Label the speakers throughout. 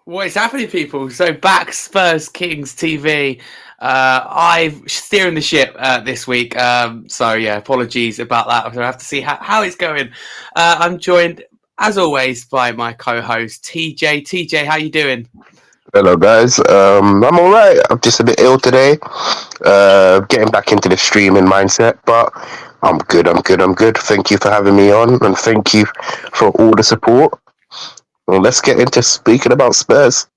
Speaker 1: What is happening, people? So back Spurs Kings TV. I'm steering the ship this week. So yeah, apologies about that. I have to see how it's going. I'm joined, as always, by my co-host TJ. TJ, how you doing?
Speaker 2: Hello guys, I'm alright. I'm just a bit ill today. Getting back into the streaming mindset, but I'm good. Thank you for having me on, and thank you for all the support. Well, let's get into speaking about Spurs.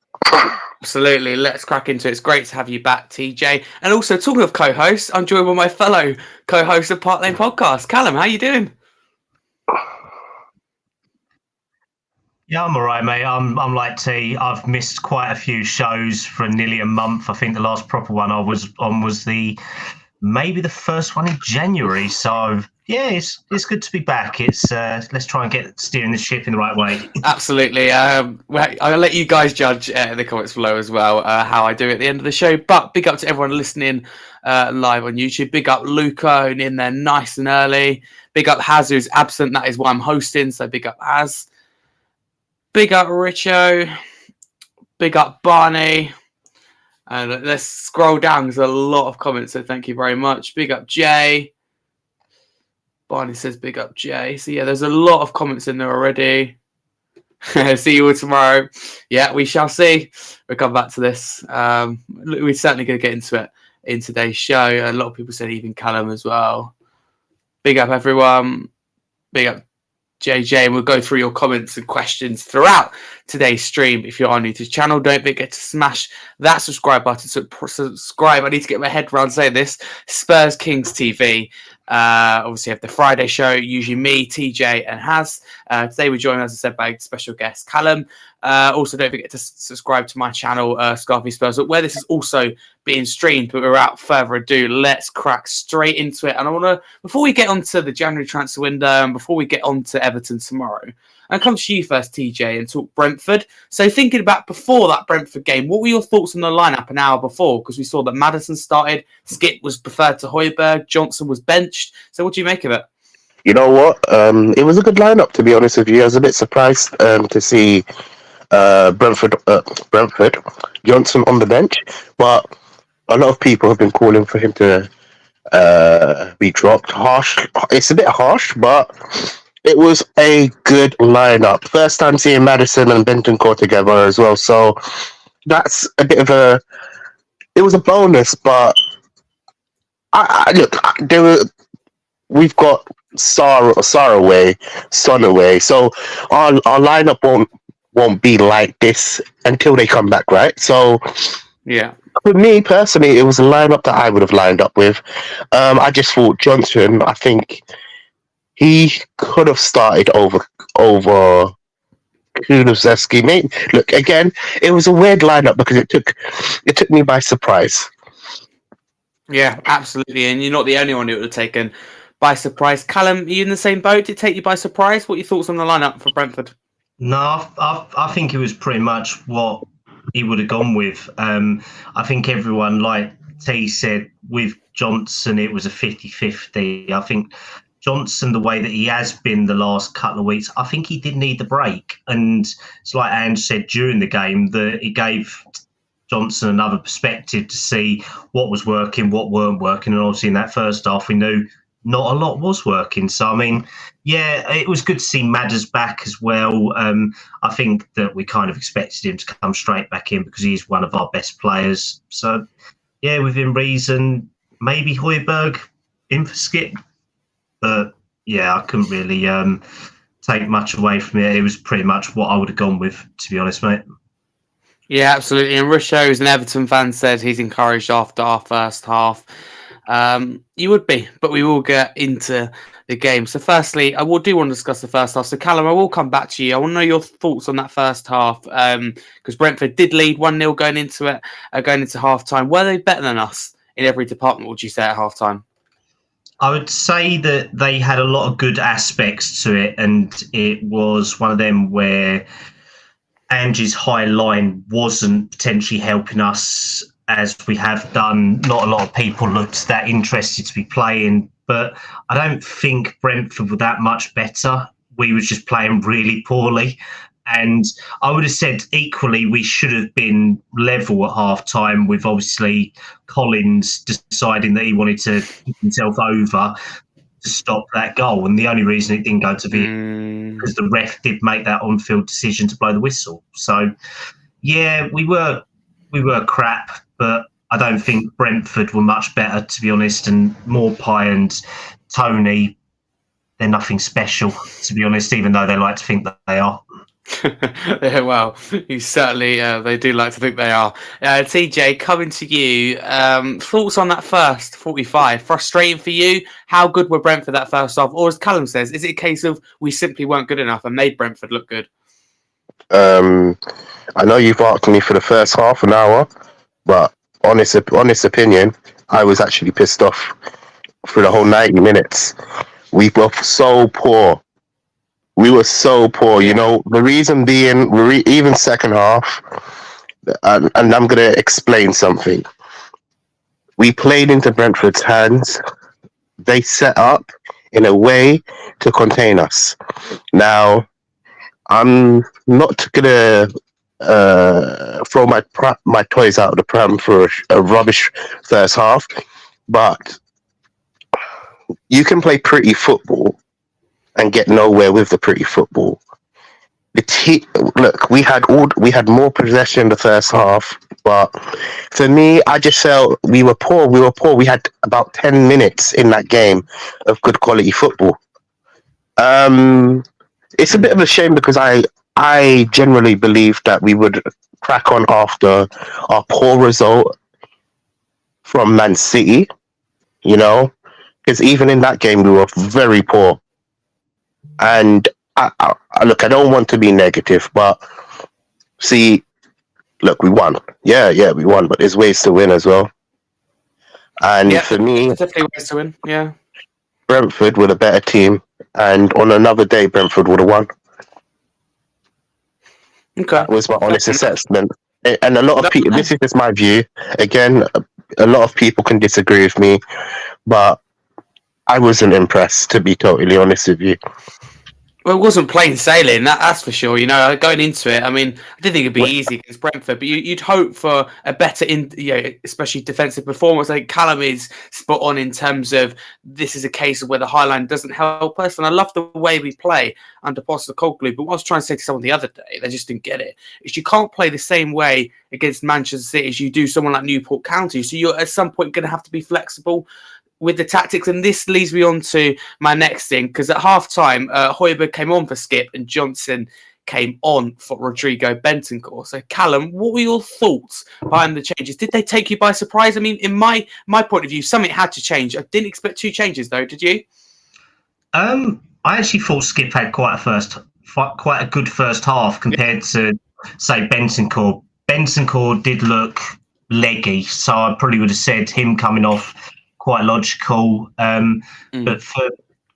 Speaker 1: Absolutely, let's crack into it. It's great to have you back, TJ. And also, talking of co-hosts, I'm joined by my fellow co-host of Part Lane Podcast, Callum. How you doing?
Speaker 3: Yeah, I'm all right, mate. I'm like T. I've missed quite a few shows for nearly a month. I think the last proper one I was on was maybe the first one in January. So yeah, it's good to be back. It's let's try and get steering the ship in the right way.
Speaker 1: Absolutely. I'll let you guys judge in the comments below as well how I do at the end of the show. But big up to everyone listening live on YouTube. Big up Luca, who's in there nice and early. Big up Haz, who's absent. That is why I'm hosting. So big up Haz. Big up Richo. Big up Barney. And let's scroll down. There's a lot of comments, so thank you very much. Big up Jay. Barney says big up Jay. So yeah, there's a lot of comments in there already. See you all tomorrow. Yeah, we shall see. We'll come back to this. We're certainly going to get into it in today's show. A lot of people said even Callum as well. Big up everyone. Big up JJ, and we'll go through your comments and questions throughout today's stream. If you are new to the channel, don't forget to smash that subscribe button. So subscribe. I need to get my head around saying this. Spurs Kings TV. Obviously, have the Friday show. Usually me, TJ, and Haz. Today we're joined, as I said, by special guest Callum. Also, don't forget to subscribe to my channel, Scarfy Spurs, where this is also being streamed. But without further ado, let's crack straight into it. And I want to, before we get onto the January transfer window and before we get on to Everton tomorrow, I'll come to you first, TJ, and talk Brentford. So thinking about before that Brentford game, what were your thoughts on the lineup an hour before? Because we saw that Maddison started, Skip was preferred to Højbjerg, Johnson was benched. So what do you make of it?
Speaker 2: You know what? It was a good lineup, to be honest with you. I was a bit surprised to see Brentford Johnson on the bench, but a lot of people have been calling for him to be dropped. Harsh. It's a bit harsh, but it was a good lineup. First time seeing Maddison and Bentancur together as well, so that's a bit of a. It was a bonus, but we've got Son away, so our lineup won't be like this until they come back, right? So
Speaker 1: yeah.
Speaker 2: For me personally, it was a lineup that I would have lined up with. I just thought Johnson, I think he could have started over Kulusevski. Maybe, look, again, it was a weird lineup because it took me by surprise.
Speaker 1: Yeah, absolutely. And you're not the only one who would have taken by surprise. Callum, are you in the same boat? Did it take you by surprise? What are your thoughts on the lineup for Brentford?
Speaker 3: No, I think it was pretty much what he would have gone with. I think everyone, like T said, with Johnson, it was a 50-50. I think Johnson, the way that he has been the last couple of weeks, I think he did need the break. And it's like Ange said during the game, that it gave Johnson another perspective to see what was working, what weren't working. And obviously in that first half, we knew not a lot was working. So, I mean, yeah, it was good to see Madders back as well. I think that we kind of expected him to come straight back in because he's one of our best players. So, yeah, within reason, maybe Højbjerg in for Skip. But, yeah, I couldn't really take much away from it. It was pretty much what I would have gone with, to be honest, mate.
Speaker 1: Yeah, absolutely. And Rusho, who's an Everton fan, said he's encouraged after our first half. You would be, but we will get into the game. So firstly, I do want to discuss the first half. So Callum, I will come back to you. I want to know your thoughts on that first half because Brentford did lead 1-0 going into half-time. Were they better than us in every department, would you say, at half-time?
Speaker 3: I would say that they had a lot of good aspects to it, and it was one of them where Angie's high line wasn't potentially helping us as we have done. Not a lot of people looked that interested to be playing, but I don't think Brentford were that much better. We were just playing really poorly. And I would have said equally we should have been level at half-time with obviously Collins deciding that he wanted to kick himself over to stop that goal. And the only reason it didn't go to be because the ref did make that on-field decision to blow the whistle. So, yeah, we were crap, but I don't think Brentford were much better, to be honest. And Morpie and Tony, they're nothing special, to be honest, even though they like to think that they are.
Speaker 1: Yeah, well, you certainly they do like to think they are. TJ, coming to you, thoughts on that first 45? Frustrating for you? How good were Brentford that first half? Or as Callum says, is it a case of we simply weren't good enough and made Brentford look good?
Speaker 2: I know you've asked me for the first half an hour, but honest opinion, I was actually pissed off for the whole 90 minutes. We were so poor. You know, the reason being, even second half, and I'm going to explain something. We played into Brentford's hands. They set up in a way to contain us. Now, I'm not going to throw my toys out of the pram for a rubbish first half, but you can play pretty football and get nowhere with the pretty football. Look, we had more possession in the first half, but for me, I just felt we were poor. We had about 10 minutes in that game of good quality football. It's a bit of a shame because I generally believed that we would crack on after our poor result from Man City, you know, because even in that game we were very poor. And look, I don't want to be negative, but see, look, we won. Yeah, we won, but there's ways to win as well. And for me,
Speaker 1: definitely ways to win. Yeah,
Speaker 2: Brentford were a better team, and on another day, Brentford would have won.
Speaker 1: Okay,
Speaker 2: that was my honest assessment. And a lot of people, this is just my view. Again, a lot of people can disagree with me, but I wasn't impressed, to be totally honest with you.
Speaker 1: Well, it wasn't plain sailing, that's for sure. You know, going into it, I mean, I didn't think it'd be easy against Brentford, but you'd hope for a better, especially defensive performance. I think Callum is spot on in terms of this is a case of where the high line doesn't help us, and I love the way we play under Postecoglou. But what I was trying to say to someone the other day, they just didn't get it, is you can't play the same way against Manchester City as you do someone like Newport County. So you're at some point going to have to be flexible with the tactics, and this leads me on to my next thing, because at half-time, Højbjerg came on for Skip and Johnson came on for Rodrigo Bentancur. So, Callum, what were your thoughts behind the changes? Did they take you by surprise? I mean, in my point of view, something had to change. I didn't expect 2 changes, though. Did you?
Speaker 3: I actually thought Skip had quite a good first half compared to, say, Bentancur. Bentancur did look leggy, so I probably would have said him coming off quite logical, but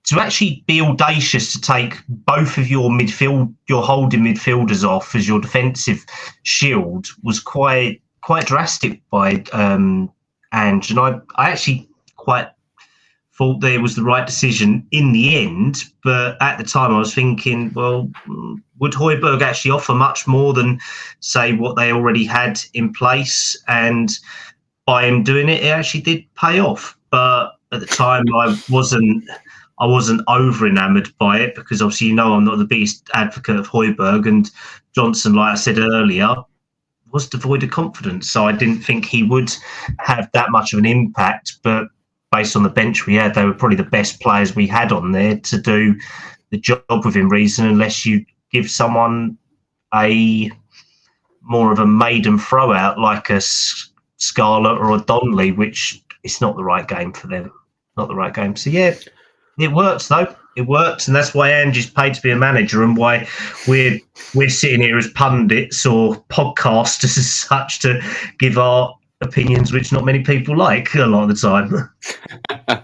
Speaker 3: to actually be audacious to take both of your holding midfielders off as your defensive shield was quite drastic by Ange, and I actually quite thought there was the right decision in the end. But at the time, I was thinking, well, would Højbjerg actually offer much more than, say, what they already had in place? And by him doing it, it actually did pay off. But at the time I wasn't over enamoured by it, because obviously I'm not the biggest advocate of Højbjerg, and Johnson, like I said earlier, was devoid of confidence. So I didn't think he would have that much of an impact. But based on the bench we had, they were probably the best players we had on there to do the job within reason, unless you give someone a more of a maiden throw out like a Scarlett or a Donnelly, which is not the right game for them. Not the right game. So yeah, it works though. It works, and that's why Angie's paid to be a manager, and why we're sitting here as pundits or podcasters as such to give our opinions, which not many people like a lot of the time.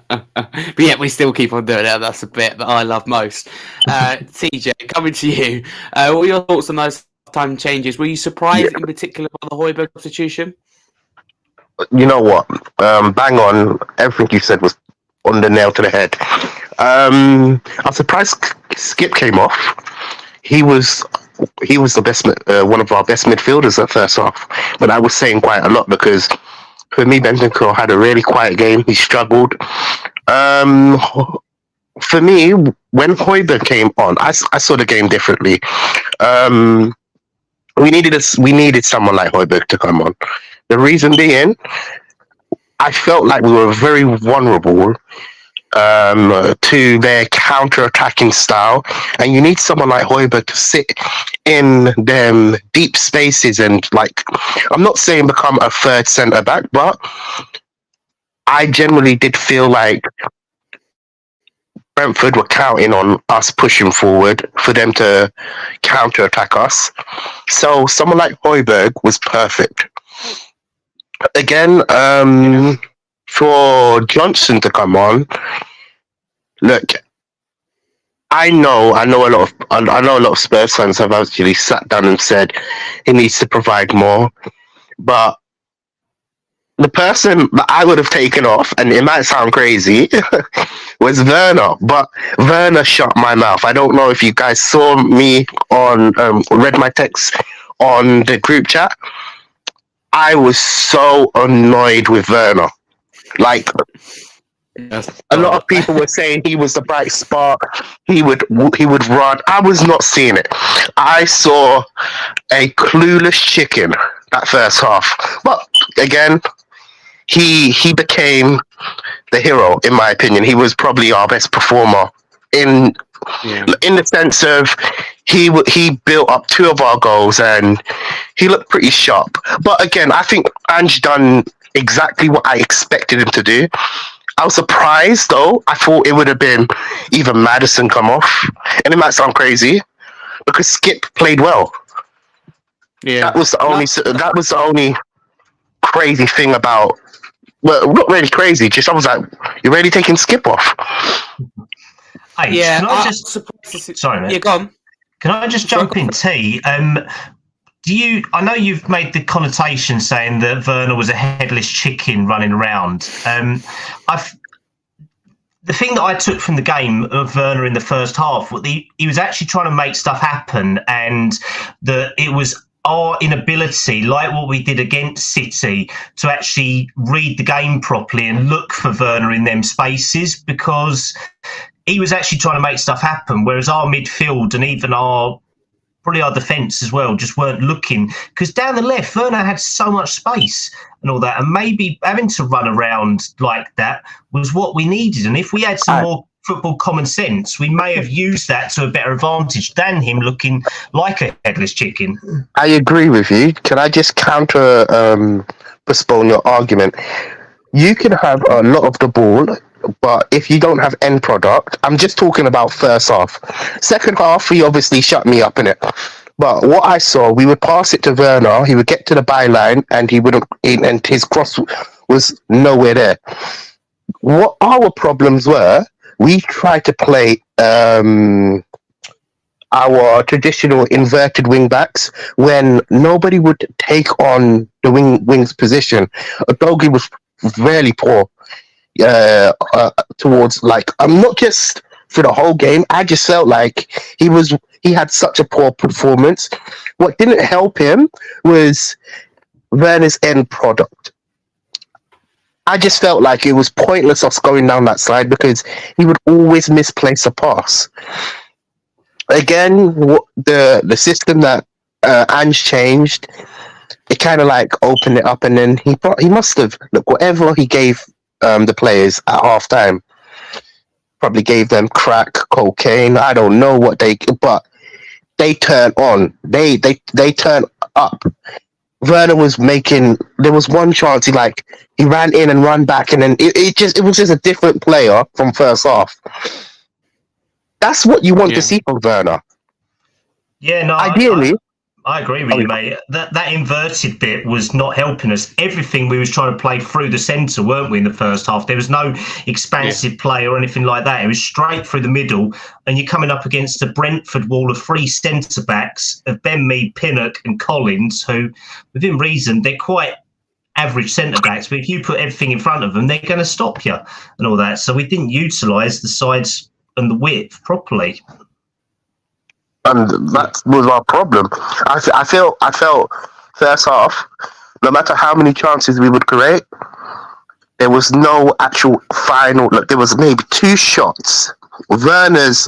Speaker 1: But yet we still keep on doing it. That's the bit that I love most. TJ, coming to you. What are your thoughts on those time changes? Were you surprised in particular by the Højbjerg substitution?
Speaker 2: You know what? Bang on. Everything you said was on the nail to the head. I'm surprised Skip came off. He was the best, one of our best midfielders at first half. But I was saying quite a lot, because for me, Bentancur had a really quiet game. He struggled. For me, when Højbjerg came on, I saw the game differently. We needed someone like Højbjerg to come on. The reason being, I felt like we were very vulnerable to their counter-attacking style, and you need someone like Højbjerg to sit in them deep spaces and, like, I'm not saying become a third centre back, but I generally did feel like Brentford were counting on us pushing forward for them to counter-attack us. So someone like Højbjerg was perfect. Again, for Johnson to come on, look, I know a lot of Spurs fans have actually sat down and said he needs to provide more, but the person that I would have taken off, and it might sound crazy, was Werner, but Werner shut my mouth. I don't know if you guys saw me on read my text on the group chat. I was so annoyed with Werner. Like, a lot of people were saying he was the bright spot. He would run. I was not seeing it. I saw a clueless chicken that first half. But again, he became the hero, in my opinion. He was probably our best performer in the sense of he built up two of our goals and he looked pretty sharp. But again, I think Ange done exactly what I expected him to do. I was surprised though. I thought it would have been even Maddison come off, and it might sound crazy because Skip played well. Yeah, that was the only crazy thing about. Well, not really crazy. Just I was like, "You're really taking Skip off?"
Speaker 3: Hey,
Speaker 1: yeah,
Speaker 3: can I just sorry, mate.
Speaker 1: Yeah, go on.
Speaker 3: Can I just jump in, T? I know you've made the connotation saying that Werner was a headless chicken running around. The thing that I took from the game of Werner in the first half, he was actually trying to make stuff happen, and that it was our inability, like what we did against City, to actually read the game properly and look for Werner in them spaces, because he was actually trying to make stuff happen, whereas our midfield and even probably our defence as well just weren't looking. Because down the left, Werner had so much space and all that, and maybe having to run around like that was what we needed. And if we had some more football common sense, we may have used that to a better advantage than him looking like a headless chicken.
Speaker 2: I agree with you. Can I just postpone your argument? You can have a lot of the ball, but if you don't have end product, I'm just talking about first half. Second half, he obviously shut me up in it. But what I saw, we would pass it to Werner, he would get to the byline, and and his cross was nowhere there. What our problems were, we tried to play our traditional inverted wing backs when nobody would take on the wing's position. Dogi was really poor towards, like, I'm not just for the whole game. I just felt like he had such a poor performance. What didn't help him was Werner's end product. I just felt like it was pointless us going down that side because he would always misplace a pass. Again, the system that Ange changed, it kind of like opened it up, and then he must have look whatever he gave the players at half time, probably gave them crack, cocaine. I don't know what but they turn on. They turn up. Werner was making. There was one chance he ran in and ran back, and then it was just a different player from first half. That's what you want to see from Werner.
Speaker 3: Yeah, no,
Speaker 2: ideally.
Speaker 3: I agree with you, mate. That inverted bit was not helping us. Everything we was trying to play through the centre, weren't we, in the first half? There was no expansive play or anything like that. It was straight through the middle, and you're coming up against a Brentford wall of three centre-backs of Ben Mee, Pinnock and Collins, who, within reason, they're quite average centre-backs, but if you put everything in front of them, they're going to stop you and all that. So we didn't utilise the sides and the width properly.
Speaker 2: And that was our problem. I felt first half, no matter how many chances we would create, there was no actual final. Look, there was maybe two shots. Werner's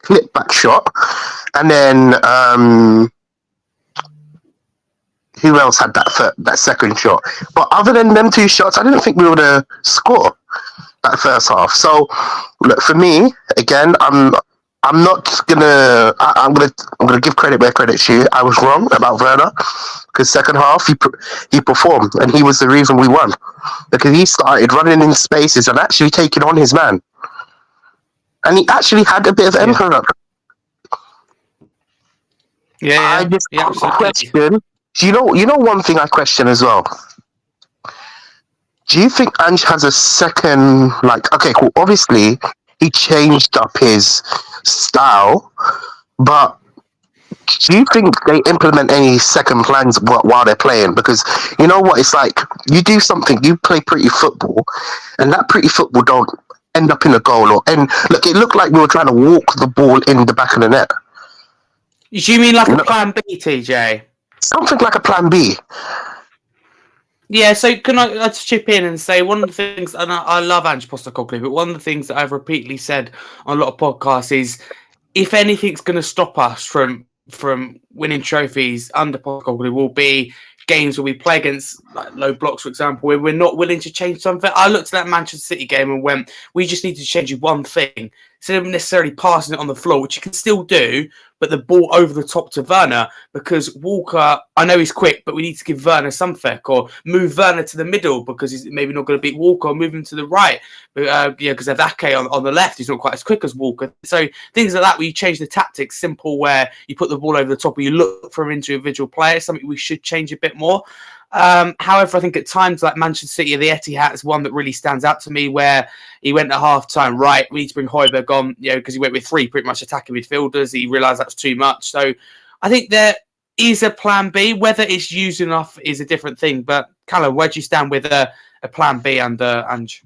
Speaker 2: clip back shot, and then who else had that second shot? But other than them two shots, I didn't think we would score that first half. So look, for me, again, I'm gonna give credit where credit's due. I was wrong about Werner because second half he performed and he was the reason we won because he started running in spaces and actually taking on his man, and he actually had a bit of emperor.
Speaker 1: Yeah,
Speaker 2: I just question. You know one thing I question as well. Do you think Ange has a second? Okay, cool. Obviously, he changed up his style, but do you think they implement any second plans while they're playing? Because you know what, it's like you do something, you play pretty football, and that pretty football don't end up in a goal. And look, it looked like we were trying to walk the ball in the back of the net.
Speaker 1: Do you mean like a plan B, TJ?
Speaker 2: Something like a plan B.
Speaker 1: Yeah, so can I just chip in and say one of the things, and I love Ange Postecoglou, but one of the things that I've repeatedly said on a lot of podcasts is, if anything's going to stop us from winning trophies under Postecoglou will be games where we play against low blocks, for example, where we're not willing to change something. I looked at that Manchester City game and went, we just need to change one thing. Instead of necessarily passing it on the floor, which you can still do, but the ball over the top to Werner, because Walker, I know he's quick, but we need to give Werner something, or move Werner to the middle because he's maybe not going to beat Walker, or move him to the right, because of Ake on the left, he's not quite as quick as Walker. So things like that, where you change the tactics, simple, where you put the ball over the top, where you look for individual players, something we should change a bit more. However, I think at times like Manchester City, the Etihad is one that really stands out to me, where he went at half time, right, we need to bring Højbjerg on, because he went with three pretty much attacking midfielders. He realised that was too much. So I think there is a plan B. Whether it's used enough is a different thing. But Callum, where do you stand with a plan B under Ange?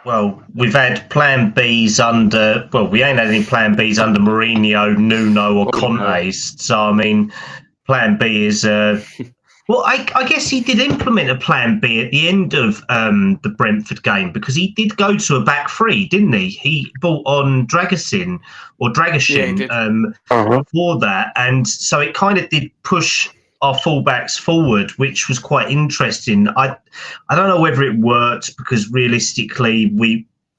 Speaker 3: Well, we've had plan Bs under... Well, we ain't had any plan Bs under Mourinho, Nuno or Conte. So, I mean, plan B is... Well, I guess he did implement a plan B at the end of the Brentford game, because he did go to a back three, didn't he? He brought on Dragusin for that. And so it kind of did push our fullbacks forward, which was quite interesting. I don't know whether it worked, because realistically,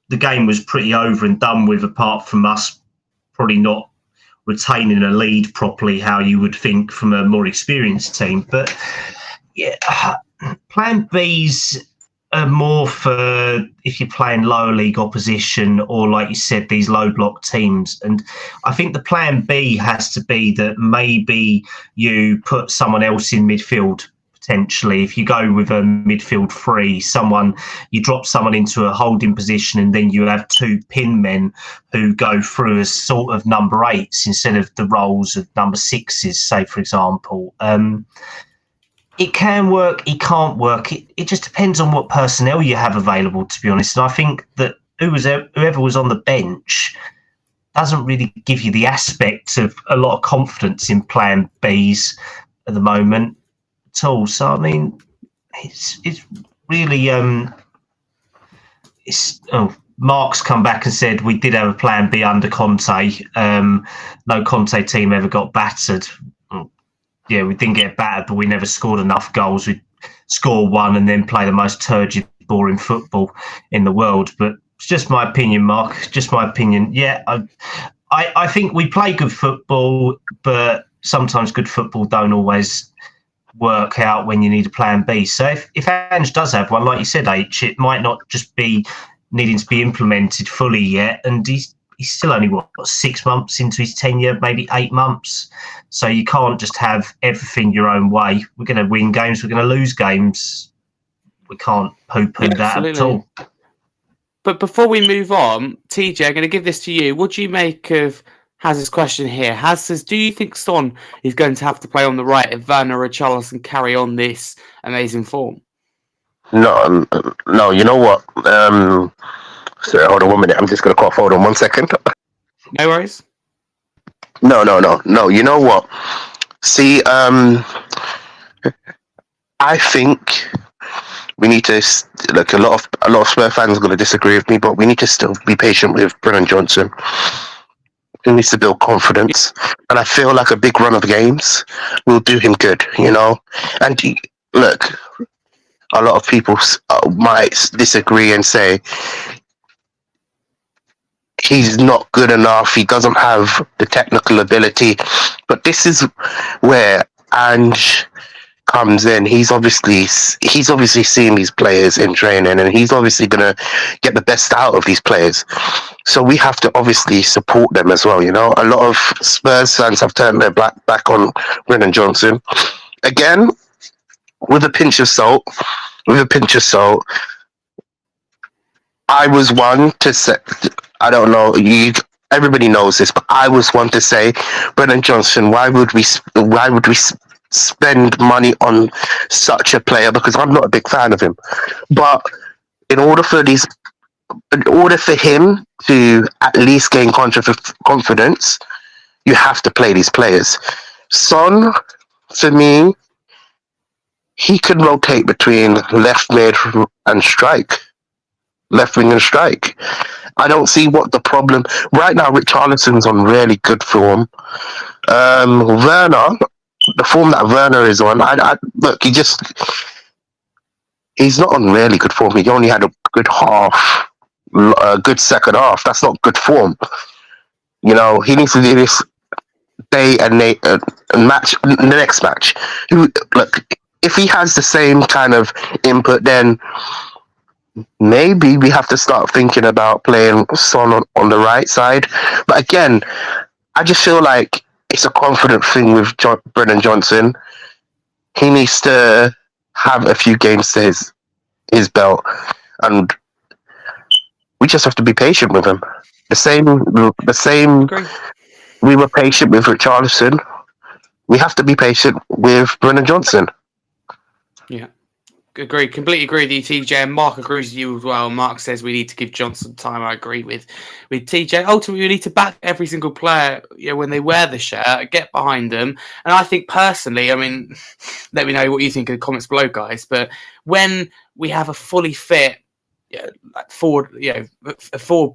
Speaker 3: the game was pretty over and done with, apart from us probably not retaining a lead properly, how you would think from a more experienced team. But yeah, plan Bs are more for if you're playing lower league opposition, or like you said, these low block teams. And I think the plan B has to be that maybe you put someone else in midfield. Potentially, if you go with a midfield three, you drop someone into a holding position, and then you have two pin men who go through as sort of number eights instead of the roles of number sixes, say, for example. It can work, it can't work. It just depends on what personnel you have available, to be honest. And I think that whoever was on the bench doesn't really give you the aspect of a lot of confidence in plan Bs at the moment. All. So I mean, it's really. Mark's come back and said we did have a plan B under Conte. No Conte team ever got battered. Yeah, we didn't get battered, but we never scored enough goals. We'd score one and then play the most turgid, boring football in the world. But it's just my opinion, Mark. Just my opinion. Yeah, I think we play good football, but sometimes good football don't always work out when you need a plan B. So if Ange does have one, like you said, H, it might not just be needing to be implemented fully yet. And he's still only, 6 months into his tenure, maybe 8 months. So you can't just have everything your own way. We're going to win games. We're going to lose games. We can't poo-poo that at all.
Speaker 1: But before we move on, TJ, I'm going to give this to you. What do you make of Haz's question here? Haz says, do you think Son is going to have to play on the right if Werner or Richarlison carry on this amazing form?
Speaker 2: No, you know what? Sorry, hold on 1 minute. I'm just going to cough. Hold on 1 second.
Speaker 1: No worries.
Speaker 2: No. You know what? See, I think we need to look. A lot of Spurs fans are going to disagree with me, but we need to still be patient with Brennan Johnson. He needs to build confidence, and I feel like a big run of games will do him good. And look, a lot of people might disagree and say he's not good enough. He doesn't have the technical ability, but this is where Ange comes in. He's obviously seen these players in training, and he's obviously going to get the best out of these players. So we have to obviously support them as well. A lot of Spurs fans have turned their back on Brennan Johnson. Again, with a pinch of salt. I was one to say, I don't know, everybody knows this, but I was one to say, Brennan Johnson, why would we spend money on such a player? Because I'm not a big fan of him. But in order for him to at least gain confidence, you have to play these players. Son, for me, he can rotate between left mid and strike. Left wing and strike. I don't see what the problem. Right now, Richarlison's on really good form. Werner, the form that Werner is on, look, he's not on really good form. He only had a good good second half. That's not good form. He needs to do this day and match, the next match. Look, if he has the same kind of input, then maybe we have to start thinking about playing Son on the right side. But again, I just feel like it's a confident thing with Brennan Johnson. He needs to have a few games to his belt, and we just have to be patient with him. The same.
Speaker 1: Agree.
Speaker 2: We were patient with Richarlison. We have to be patient with Brennan Johnson.
Speaker 1: Yeah. Agree, completely agree with you, TJ. And Mark agrees with you as well. Mark says we need to give Johnson time. I agree with TJ. Ultimately, we need to back every single player when they wear the shirt, get behind them. And I think personally, let me know what you think in the comments below, guys. But when we have a fully fit forward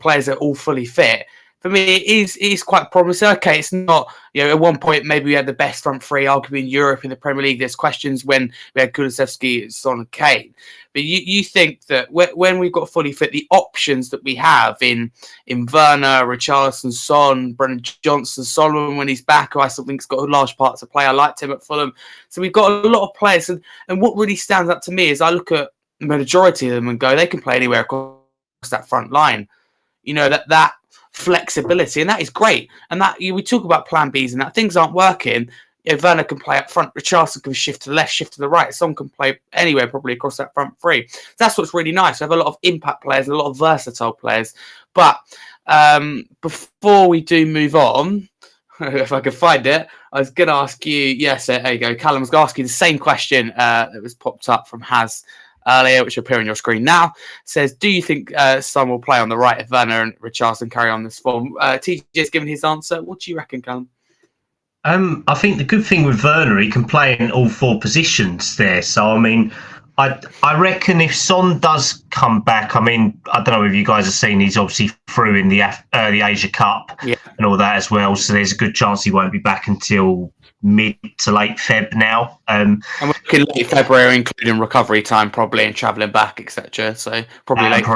Speaker 1: players that are all fully fit, for me, it is quite promising. Okay, it's not, at one point, maybe we had the best front three, arguably in Europe, in the Premier League. There's questions when we had Kulusevski, Son and Kane. But you think that when we've got fully fit, the options that we have in Werner, Richarlison, Son, Brennan Johnson, Solomon when he's back, who I still think's got a large part to play. I liked him at Fulham. So we've got a lot of players. And what really stands out to me is I look at the majority of them and go, they can play anywhere across that front line. That flexibility, and that is great. And that we talk about plan Bs and that things aren't working. Werner can play up front, Richarlison can shift to the left, shift to the right. Some can play anywhere probably across that front three. That's what's really nice. We have a lot of impact players and a lot of versatile players. But before we do move on, if I can find it, I was going to ask you, yes, there you go. Callum was going to ask you the same question that was popped up from Haz earlier, which will appear on your screen now. Says, do you think Son will play on the right if Werner and Richarlison carry on this form? TJ's given his answer. What do you reckon, Callum?
Speaker 3: I think the good thing with Werner, he can play in all four positions there. So, I reckon if Son does come back, I mean, I don't know if you guys have seen, he's obviously through in the Asia Cup and all that as well. So there's a good chance he won't be back until mid to late Feb now.
Speaker 1: And we're looking late February, including recovery time probably and travelling back, etc. So probably late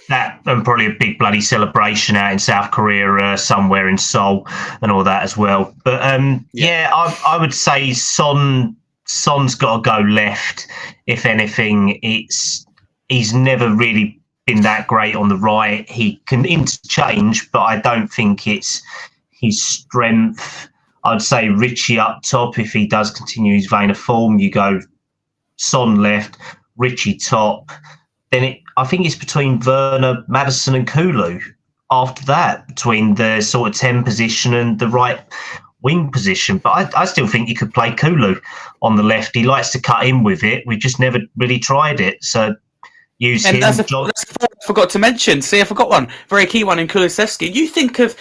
Speaker 3: and probably a big bloody celebration out in South Korea somewhere in Seoul and all that as well. But I would say Son's got to go left. If anything, he's never really been that great on the right. He can interchange, but I don't think it's his strength. I'd say Richie up top. If he does continue his vein of form, you go Son left, Richie top. Then I think it's between Werner, Maddison and Kulu after that, between the sort of 10 position and the right wing position. But I still think you could play Kulu on the left. He likes to cut in with it. We just never really tried it. So use him.
Speaker 1: That's I forgot to mention. See, I forgot one. Very key one in Kulusevski. You think of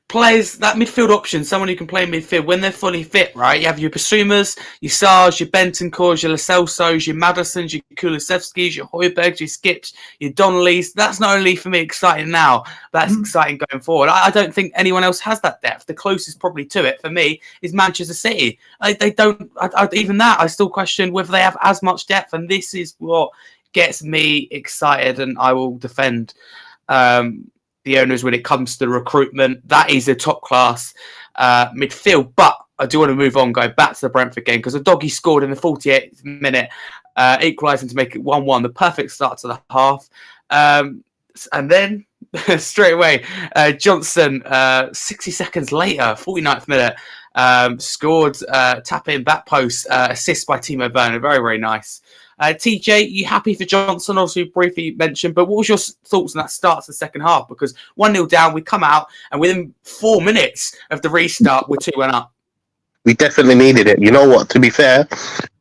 Speaker 1: players, that midfield option, someone who can play midfield when they're fully fit, right? You have your Basumas, your Sars, your Bentancurs, your Lo Celsos, your Maddisons, your Kulusevskis, your Højbjergs, your Skips, your Donnellys. That's not only for me exciting now, that's exciting going forward. I don't think anyone else has that depth. The closest probably to it for me is Manchester City. They don't, even that, I still question whether they have as much depth, and this is what gets me excited, and I will defend the owners when it comes to the recruitment. That is a top class midfield. But I do want to move on, go back to the Brentford game, because the doggy scored in the 48th minute, equalising to make it 1-1, the perfect start to the half. And then straight away, Johnson, 60 seconds later, 49th minute, scored, tap in, back post, assist by Timo Werner. Very, very nice. TJ, you happy for Johnson? Obviously, briefly mentioned, but what was your thoughts on that start to the second half? Because 1-0 down, we come out, and within 4 minutes of the restart, we're 2-1 up.
Speaker 2: We definitely needed it. You know what? To be fair,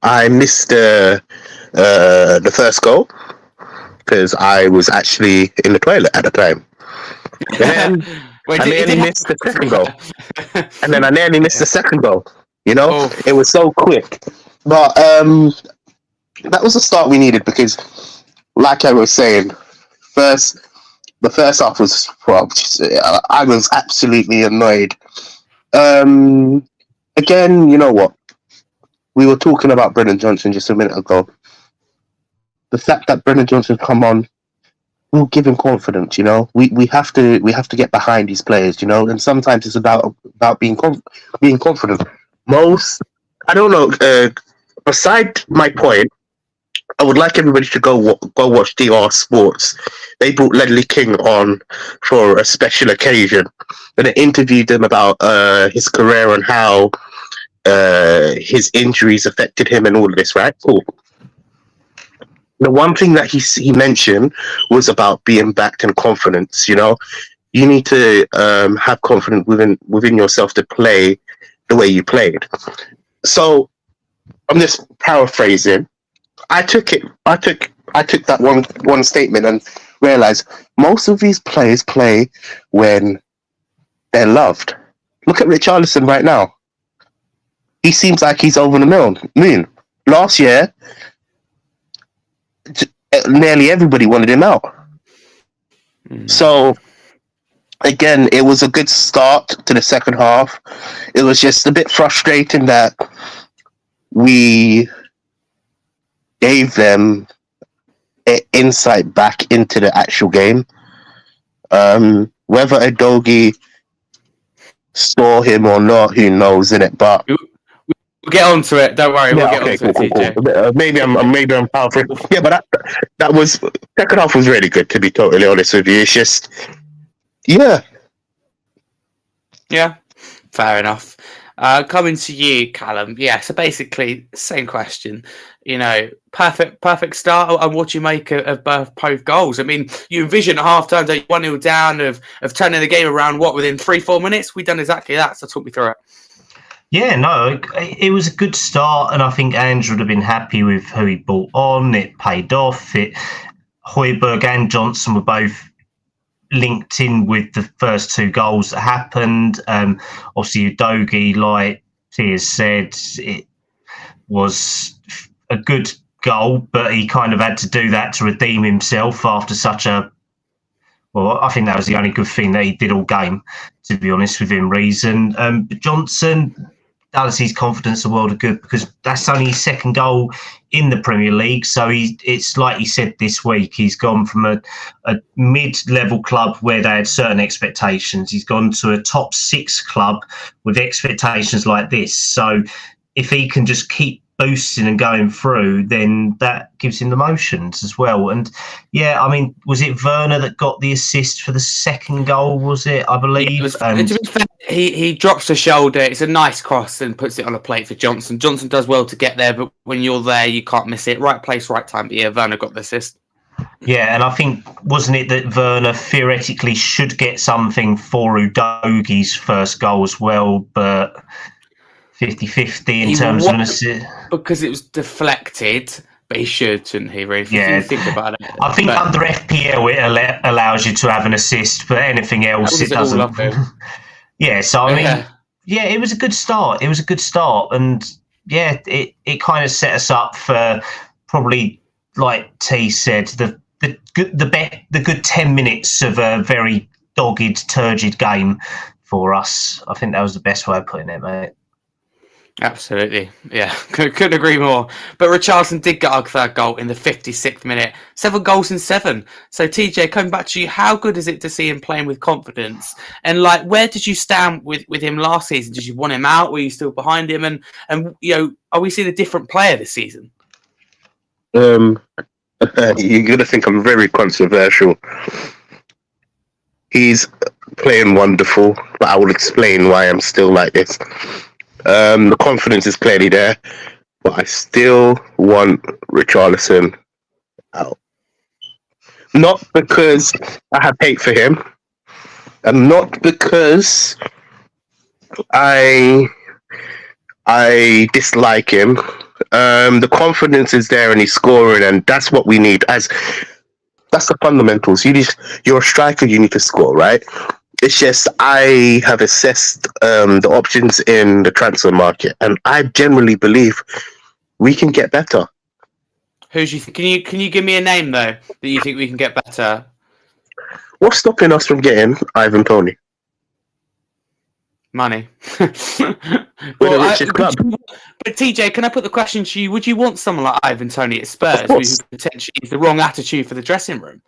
Speaker 2: I missed the first goal because I was actually in the toilet at the time. And then I nearly missed the second goal. And then I nearly missed the second goal. You know, It was so quick. But that was the start we needed because, like I was saying, the first half was, I was absolutely annoyed. Again, you know what? We were talking about Brennan Johnson just a minute ago. The fact that Brennan Johnson come on will give him confidence. You know, we have to get behind these players. You know, and sometimes it's about being confident. I don't know. Beside my point, I would like everybody to go watch DR Sports. They brought Ledley King on for a special occasion, and they interviewed him about his career and how his injuries affected him and all of this. Right? Cool. The one thing that he mentioned was about being backed and confidence. You know, you need to have confidence within yourself to play the way you played. So I'm just paraphrasing. I took that one statement and realized most of these players play when they're loved. Look at Richarlison right now. He seems like he's over the moon. Last year, nearly everybody wanted him out. So, again, it was a good start to the second half. It was just a bit frustrating that we gave them insight back into the actual game. Whether Udogie saw him or not, who knows, innit? But
Speaker 1: we'll get onto it. Don't worry, we'll get onto it.
Speaker 2: Cool. Maybe I'm powerful. Yeah, but that was second half was really good. To be totally honest with you, it's just yeah,
Speaker 1: fair enough. Coming to you, Callum. Yeah, so basically, same question. You know, perfect start. And what do you make of both goals? I mean, you envision at half time, 1-0 down, of turning the game around. What, within 3-4 minutes? We've done exactly that. So talk me through it.
Speaker 3: Yeah, no, it was a good start, and I think Andrew would have been happy with who he brought on. It paid off. Højbjerg and Johnson were both linked in with the first 2 goals that happened. Obviously, Udogie, like Tiers said, it was a good goal, but he kind of had to do that to redeem himself after such a. Well, I think that was the only good thing that he did all game, to be honest, within reason. But Johnson does his confidence a world of good because that's only his second goal in the Premier League. So it's like he said this week, he's gone from a mid-level club where they had certain expectations. He's gone to a top 6 club with expectations like this. So if he can just keep boosting and going through, then that gives him the motions as well. And yeah, I mean, was it Werner that got the assist for the second goal? Was it? I believe.
Speaker 1: To be fair, he drops the shoulder. It's a nice cross and puts it on a plate for Johnson. Johnson does well to get there, but when you're there, you can't miss it. Right place, right time. But yeah, Werner got the assist.
Speaker 3: Yeah, and I think, wasn't it that Werner theoretically should get something for Udogi's first goal as well, but 50-50 in terms of an assist?
Speaker 1: Because it was deflected, but he should, shouldn't he, really? If you think about it.
Speaker 3: I think under FPL it allows you to have an assist, but anything else it doesn't. Yeah, so I mean, yeah, it was a good start. It was a good start, and yeah, it kind of set us up for probably, like T said, the good 10 minutes of a very dogged, turgid game for us. I think that was the best way of putting it, mate.
Speaker 1: Absolutely. Yeah, couldn't agree more. But Richarlison did get our third goal in the 56th minute. 7 goals in 7. So, TJ, coming back to you, how good is it to see him playing with confidence? And, like, where did you stand with him last season? Did you want him out? Were you still behind him? And you know, are we seeing a different player this season?
Speaker 2: You're going to think I'm very controversial. He's playing wonderful, but I will explain why I'm still like this. The confidence is clearly there, but I still want Richarlison out. Not because I have hate for him, and not because I dislike him. The confidence is there, and he's scoring, and that's what we need. That's the fundamentals. You're a striker. You need to score, right? It's just I have assessed the options in the transfer market, and I generally believe we can get better.
Speaker 1: Who do you think? Can you give me a name though that you think we can get better?
Speaker 2: What's stopping us from getting Ivan Toney?
Speaker 1: Money.
Speaker 2: We're the richest club.
Speaker 1: But TJ, can I put the question to you? Would you want someone like Ivan Toney at Spurs, who potentially is the wrong attitude for the dressing room?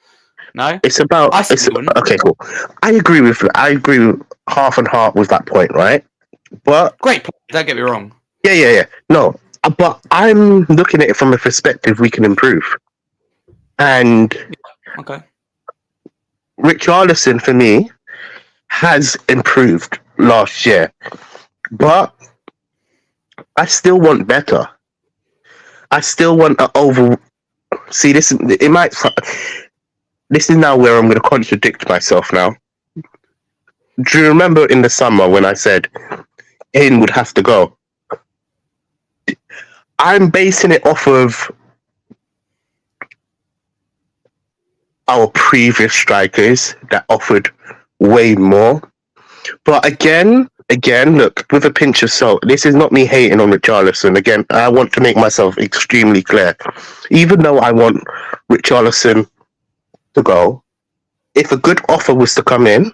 Speaker 1: No,
Speaker 2: it's about. Okay, cool. I agree with half and half with that point, right? But
Speaker 1: great player, don't get me wrong.
Speaker 2: Yeah. No, but I'm looking at it from a perspective we can improve. And
Speaker 1: okay,
Speaker 2: Richarlison for me has improved last year, but I still want better. I still want an over. See, this is now where I'm going to contradict myself now. Do you remember in the summer when I said Kane would have to go? I'm basing it off of our previous strikers that offered way more. But again, look, with a pinch of salt, this is not me hating on Richarlison. Again, I want to make myself extremely clear. Even though I want Richarlison to go, if a good offer was to come in,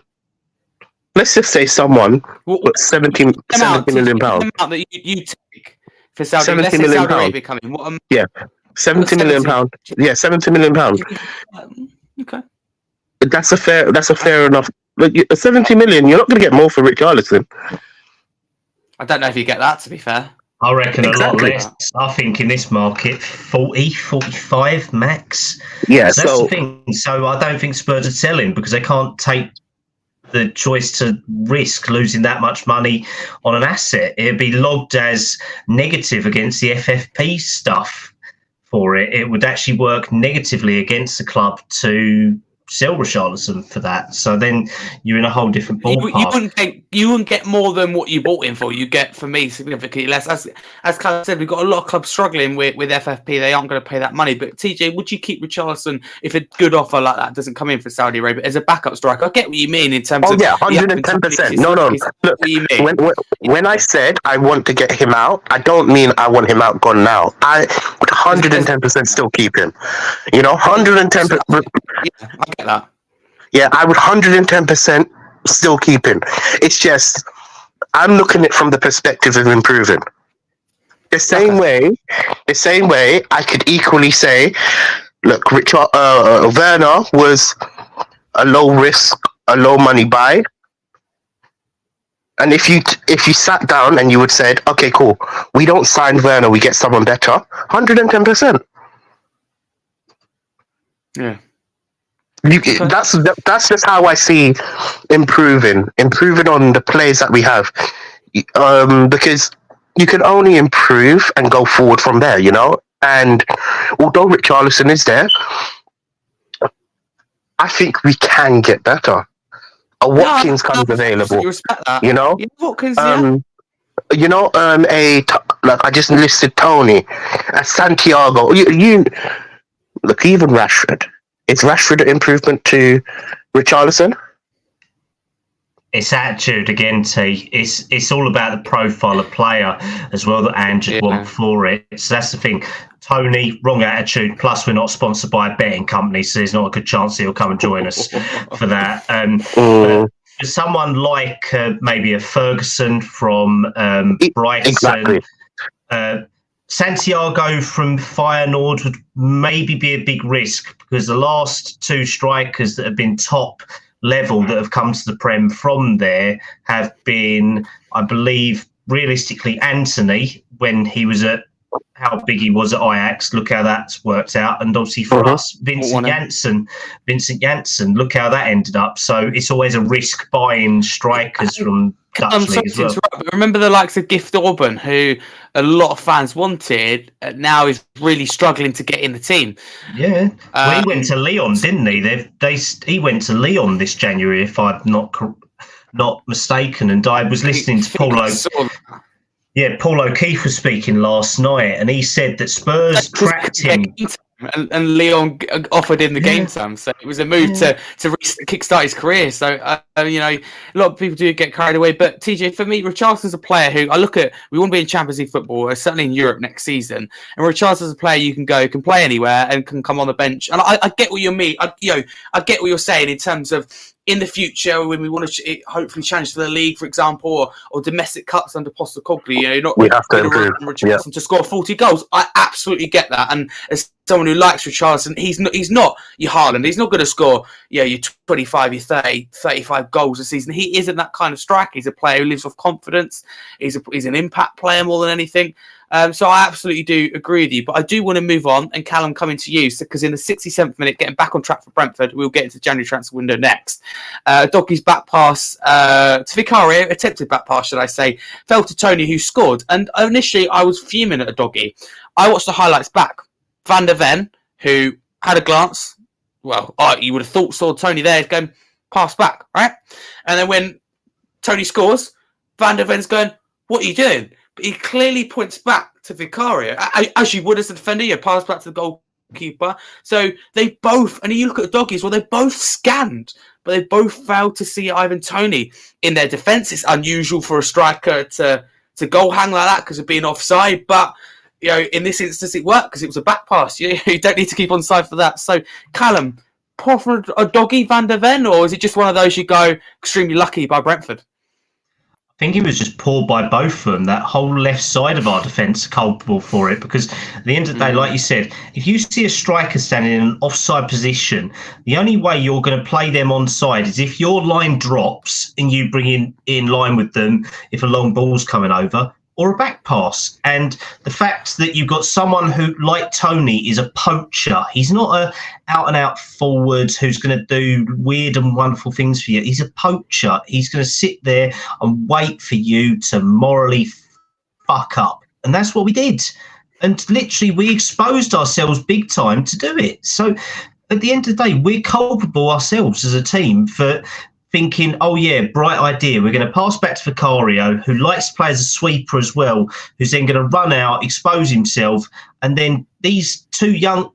Speaker 2: let's just say someone put 70 million pounds. The amount that you take for Saudi, 70 million pounds. Yeah, 70 million pounds. Yeah, 70 million pounds.
Speaker 1: Okay,
Speaker 2: that's a fair enough. Look, 70 million. You're not going to get more for Richarlison.
Speaker 1: I don't know if you get that. To be fair.
Speaker 3: I reckon a lot less. I think in this market, 40, 45 max.
Speaker 2: Yeah,
Speaker 3: so that's the thing. So I don't think Spurs are selling because they can't take the choice to risk losing that much money on an asset. It'd be logged as negative against the FFP stuff for it. It would actually work negatively against the club to sell Richarlison for that. So then you're in a whole different ballpark.
Speaker 1: You wouldn't get more than what you bought him for. You get, for me, significantly less. As Carl said, we've got a lot of clubs struggling with FFP. They aren't going to pay that money. But TJ, would you keep Richarlison if a good offer like that doesn't come in for Saudi Arabia as a backup striker? I get what you mean in terms of...
Speaker 2: Oh, yeah, 110%. No. Look, when I said I want to get him out, I don't mean I want him out gone now. I would 110% still keep him. You know, 110%.
Speaker 1: Yeah, I get that.
Speaker 2: Yeah, I would 110% still keep him. It's just, I'm looking at it from the perspective of improving. The same way, I could equally say, look, Werner was a low risk, a low money buy. And if you sat down and you would said, okay, cool, we don't sign Werner, we get someone better, 110%.
Speaker 1: Yeah.
Speaker 2: That's just how I see improving on the players that we have, because you can only improve and go forward from there, you know. And although Richarlison is there, I think we can get better. A Watkins comes available,
Speaker 1: respect that.
Speaker 2: you know.
Speaker 1: Yeah, Watkins,
Speaker 2: You know, like I just listed Tony, Santiago. You look, even Rashford. Is Rashford an improvement to Richarlison?
Speaker 3: It's attitude again, T. It's all about the profile of player as well that Ange want for it. So that's the thing. Tony, wrong attitude. Plus, we're not sponsored by a betting company, so there's not a good chance he'll come and join us for that. But someone like maybe a Ferguson from Brighton,
Speaker 2: exactly.
Speaker 3: Santiago from Feyenoord would maybe be a big risk, because the last two strikers that have been top level that have come to the Prem from there have been, I believe, realistically, Anthony, when he was at how big he was at Ajax, look how that's worked out. And obviously for us, Vincent Janssen, look how that ended up. So it's always a risk buying strikers from Dutch league as well.
Speaker 1: But remember the likes of Gift Orban, who a lot of fans wanted, now is really struggling to get in the team.
Speaker 3: Yeah, well, he went to Lyon, didn't he? He went to Lyon this January, if I'm not mistaken. And I was listening to Paul O'Keefe was speaking last night, and he said that Spurs tracked him.
Speaker 1: And Leon offered him the game time, so it was a move to kickstart his career. So you know, a lot of people do get carried away. But TJ, for me, Richarlison's a player who I look at. We want to be in Champions League football, certainly in Europe next season. And Richarlison's a player you can play anywhere, and can come on the bench. And I get what you mean. I get what you're saying in terms of in the future when we want to hopefully challenge for the league, for example, or domestic cups under Postecoglou. You know,
Speaker 2: we have to improve.
Speaker 1: Richarlison to score 40 goals. I absolutely get that, and as someone who likes Richarlison, he's not your Haaland. He's not going to score your 25, your 30, 35 goals a season. He isn't that kind of striker. He's a player who lives off confidence. He's an impact player more than anything. So I absolutely do agree with you. But I do want to move on, and Callum, coming to you, because in the 67th minute, getting back on track for Brentford, we'll get into the January transfer window next. Doggie's back pass to Vicario, attempted back pass, should I say, fell to Tony, who scored. And initially, I was fuming at a Doggy. I watched the highlights back. Van der Ven, who had a glance, well, you would have thought saw Tony there, going, pass back, right? And then when Tony scores, Van der Ven's going, what are you doing? But he clearly points back to Vicario, as you would as a defender, you pass back to the goalkeeper. So they both, and you look at the Doggies, well, they both scanned, but they both failed to see Ivan Toney in their defence. It's unusual for a striker to goal hang like that because of being offside, but you know, in this instance, it worked because it was a back pass. You don't need to keep on side for that. So, Callum, for a Doggy Van der Ven, or is it just one of those you go extremely lucky by Brentford?
Speaker 3: I think he was just poor by both of them. That whole left side of our defence culpable for it, because at the end of the day, like you said, if you see a striker standing in an offside position, the only way you're going to play them onside is if your line drops and you bring in line with them if a long ball's coming over, or a back pass. And the fact that you've got someone who, like Tony, is a poacher. He's not a out-and-out forward who's going to do weird and wonderful things for you. He's a poacher. He's going to sit there and wait for you to morally fuck up. And that's what we did. And literally, we exposed ourselves big time to do it. So at the end of the day, we're culpable ourselves as a team for thinking, oh yeah, bright idea, we're going to pass back to Vicario, who likes to play as a sweeper as well, who's then going to run out, expose himself, and then these two young,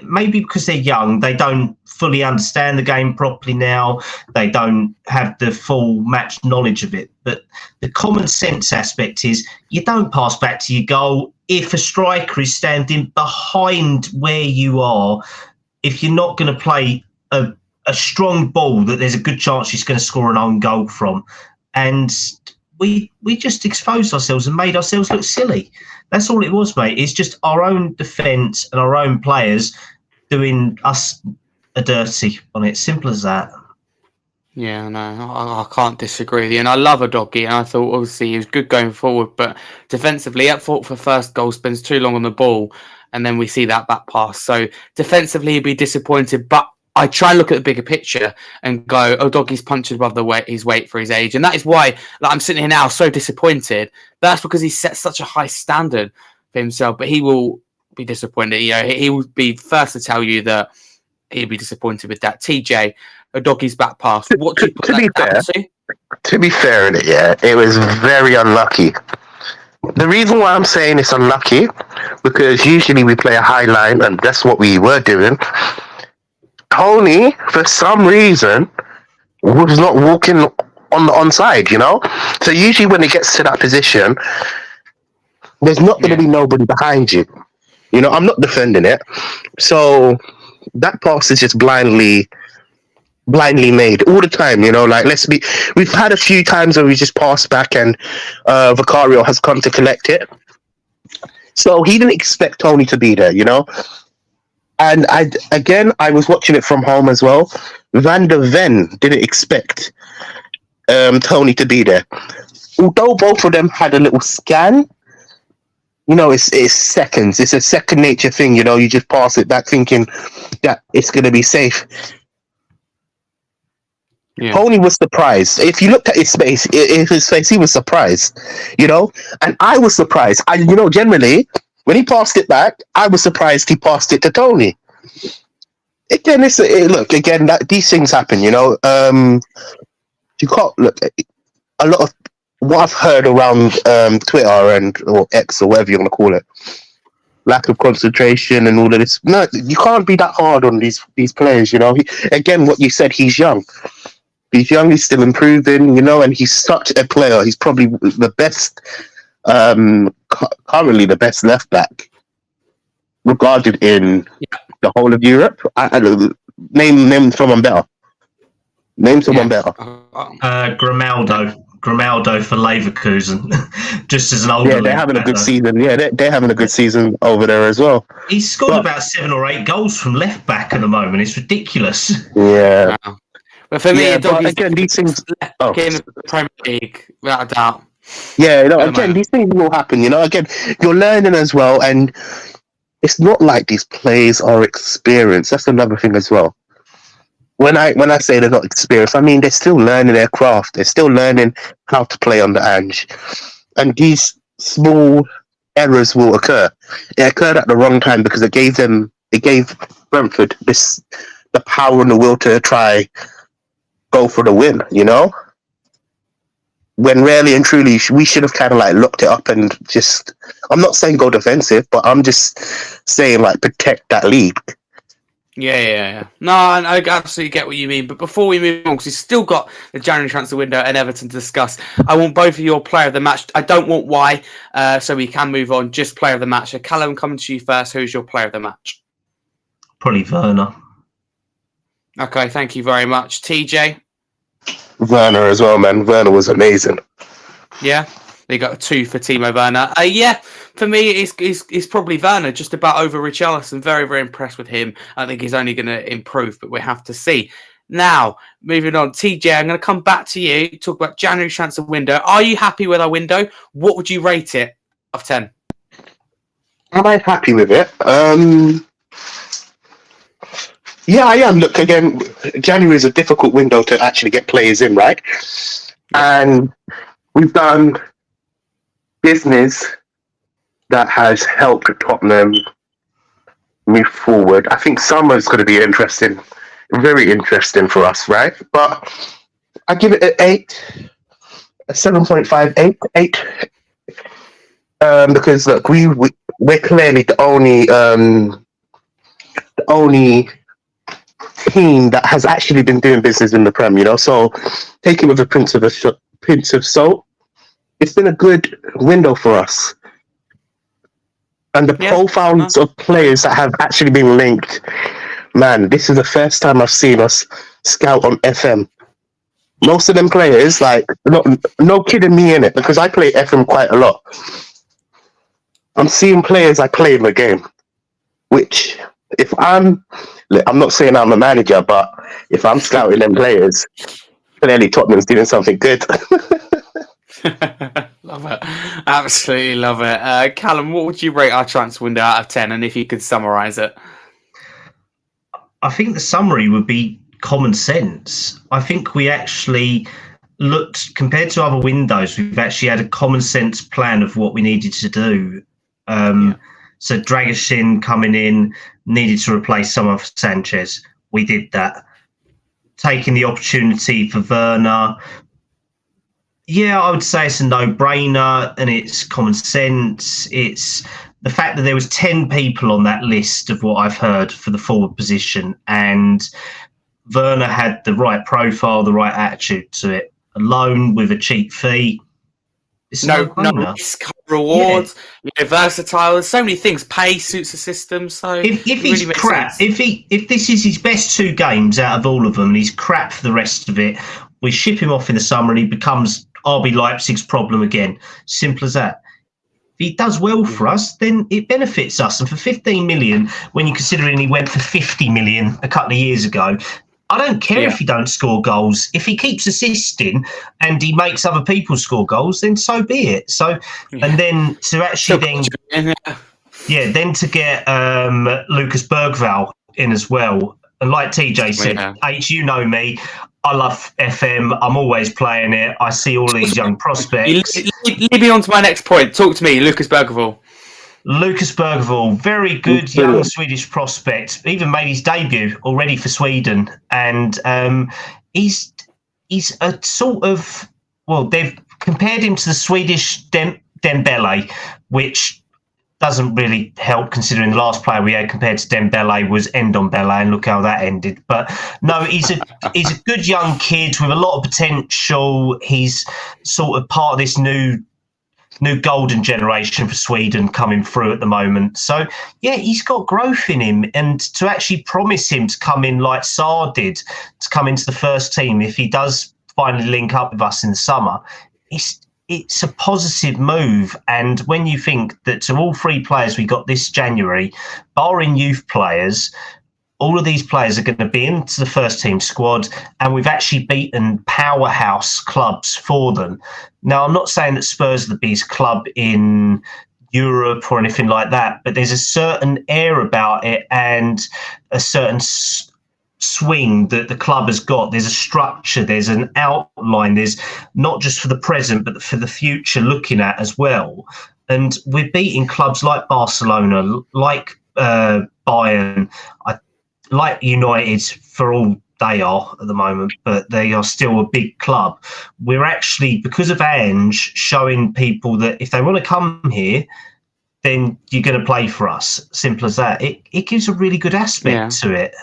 Speaker 3: maybe because they're young, they don't fully understand the game properly now, they don't have the full match knowledge of it, but the common sense aspect is you don't pass back to your goal if a striker is standing behind where you are, if you're not going to play a strong ball that there's a good chance he's going to score an own goal from. And we just exposed ourselves and made ourselves look silly. That's all it was, mate. It's just our own defence and our own players doing us a dirty on it. Simple as that.
Speaker 1: Yeah, no, I can't disagree with you. And I love a doggy, and I thought obviously he was good going forward, but defensively, up for first goal, spends too long on the ball, and then we see that back pass. So defensively, he'd be disappointed, but I try and look at the bigger picture and go, oh, doggy's punched above his weight for his age. And that is why I'm sitting here now so disappointed. That's because he set such a high standard for himself, but he will be disappointed. You know, he will be first to tell you that he'll be disappointed with that. TJ, a doggy's back pass. What do you put that down to?
Speaker 2: To be fair in it, yeah, it was very unlucky. The reason why I'm saying it's unlucky, because usually we play a high line, and that's what we were doing. Tony, for some reason, was not walking on the onside, you know? So usually when it gets to that position, there's not going to be nobody behind you. You know, I'm not defending it. So that pass is just blindly made all the time, you know, like we've had a few times where we just pass back and Vicario has come to collect it. So he didn't expect Tony to be there, you know. And I was watching it from home as well. Van der Ven didn't expect Tony to be there. Although both of them had a little scan, you know, it's seconds. It's a second nature thing, you know. You just pass it back thinking that it's going to be safe. Yeah. Tony was surprised. If you looked at his face, he was surprised, you know. And I was surprised. Generally, when he passed it back, I was surprised he passed it to Tony. Again, these things happen, you know. You can't look. A lot of what I've heard around Twitter or X or whatever you want to call it, lack of concentration and all of this. No, you can't be that hard on these players, you know. What you said, he's young. He's young, he's still improving, you know, and he's such a player. He's probably the best, currently the best left back, regarded in the whole of Europe. Name someone better. Name someone better.
Speaker 3: Grimaldo for Leverkusen, just as an older.
Speaker 2: Yeah, they're having a good season. Yeah, they're having a good season over there as well.
Speaker 3: He's scored about 7 or 8 goals from left back at the moment. It's ridiculous.
Speaker 2: Yeah.
Speaker 1: Wow. But for me,
Speaker 2: again, these things
Speaker 1: in the Premier League, without a doubt.
Speaker 2: Yeah, these things will happen. You know, again, you're learning as well, and it's not like these players are experienced. That's another thing as well. When I say they're not experienced, I mean they're still learning their craft. They're still learning how to play on the Ange, and these small errors will occur. It occurred at the wrong time because it gave Brentford the power and the will to try go for the win, you know, when really and truly we should have kind of like looked it up and just, I'm not saying go defensive, but I'm just saying like protect that lead.
Speaker 1: Yeah. No, I absolutely get what you mean. But before we move on, because we've still got the January transfer window and Everton to discuss, I want both of your player of the match. I don't want why, so we can move on. Just player of the match. So Callum, coming to you first. Who's your player of the match?
Speaker 3: Probably Werner.
Speaker 1: Okay, thank you very much. TJ?
Speaker 2: Werner as well, man. Werner was amazing.
Speaker 1: Yeah, they got a 2 for Timo Werner. For me, it's probably Werner, just about over Richarlison. Very, very impressed with him. I think he's only going to improve, but we have to see. Now, moving on. TJ, I'm going to come back to you, talk about January transfer window. Are you happy with our window? What would you rate it of 10?
Speaker 2: Am I happy with it? Yeah, I am. Look, again, January is a difficult window to actually get players in, right? And we've done business that has helped Tottenham move forward. I think summer's going to be very interesting for us, right? But I give it an 8, a 7.5, 8. Because look, we're clearly the only team that has actually been doing business in the Prem, you know. So take it with a pinch of salt. It's been a good window for us. and the profiles of players that have actually been linked. Man, this is the first time I've seen us scout on FM. Most of them players, like, no kidding me in it, because I play FM quite a lot. I'm seeing players I play in the game, which if I'm not saying I'm a manager, but if I'm scouting them players, clearly Tottenham's doing something good.
Speaker 1: Love it. Absolutely love it. Callum, what would you rate our transfer window out of 10? And if you could summarise it.
Speaker 3: I think the summary would be common sense. I think we actually looked, compared to other windows, we've actually had a common sense plan of what we needed to do. So Dragusin coming in, needed to replace someone for Sanchez. We did that. Taking the opportunity for Werner. Yeah, I would say it's a no-brainer and it's common sense. It's the fact that there was 10 people on that list of what I've heard for the forward position, and Werner had the right profile, the right attitude to it. A loan with a cheap fee. It's
Speaker 1: no risk, rewards, versatile. There's so many things. Pace suits the system. So
Speaker 3: if he's
Speaker 1: really
Speaker 3: crap, if this is his best 2 games out of all of them, and he's crap for the rest of it, we ship him off in the summer and he becomes RB Leipzig's problem again. Simple as that. If he does well for us, then it benefits us. And for 15 million, when you're considering he went for 50 million a couple of years ago, I don't care if he don't score goals. If he keeps assisting and he makes other people score goals, then so be it. So, and then to actually then to get Lucas Bergvall in as well. And like TJ said, H, you know me, I love FM. I'm always playing it. I see all these young prospects.
Speaker 1: Lead me on to my next point. Talk to me, Lucas Bergvall.
Speaker 3: Lucas Bergvall, very good young Swedish prospect. Even made his debut already for Sweden, and he's a sort of, well, they've compared him to the Swedish Dembele, which doesn't really help considering the last player we had compared to Dembele was Ndombele, and look how that ended. But no, he's a good young kid with a lot of potential. He's sort of part of this new golden generation for Sweden coming through at the moment. So, yeah, he's got growth in him. And to actually promise him to come in like Sarr did, to come into the first team, if he does finally link up with us in the summer, it's a positive move. And when you think that to all 3 players we got this January, barring youth players, all of these players are going to be into the first team squad, and we've actually beaten powerhouse clubs for them. Now, I'm not saying that Spurs are the biggest club in Europe or anything like that, but there's a certain air about it and a certain swing that the club has got. There's a structure, there's an outline, there's not just for the present, but for the future looking at as well. And we're beating clubs like Barcelona, like Bayern, like United for all they are at the moment, but they are still a big club. We're actually, because of Ange, showing people that if they want to come here, then you're going to play for us. Simple as that. It gives a really good aspect to it.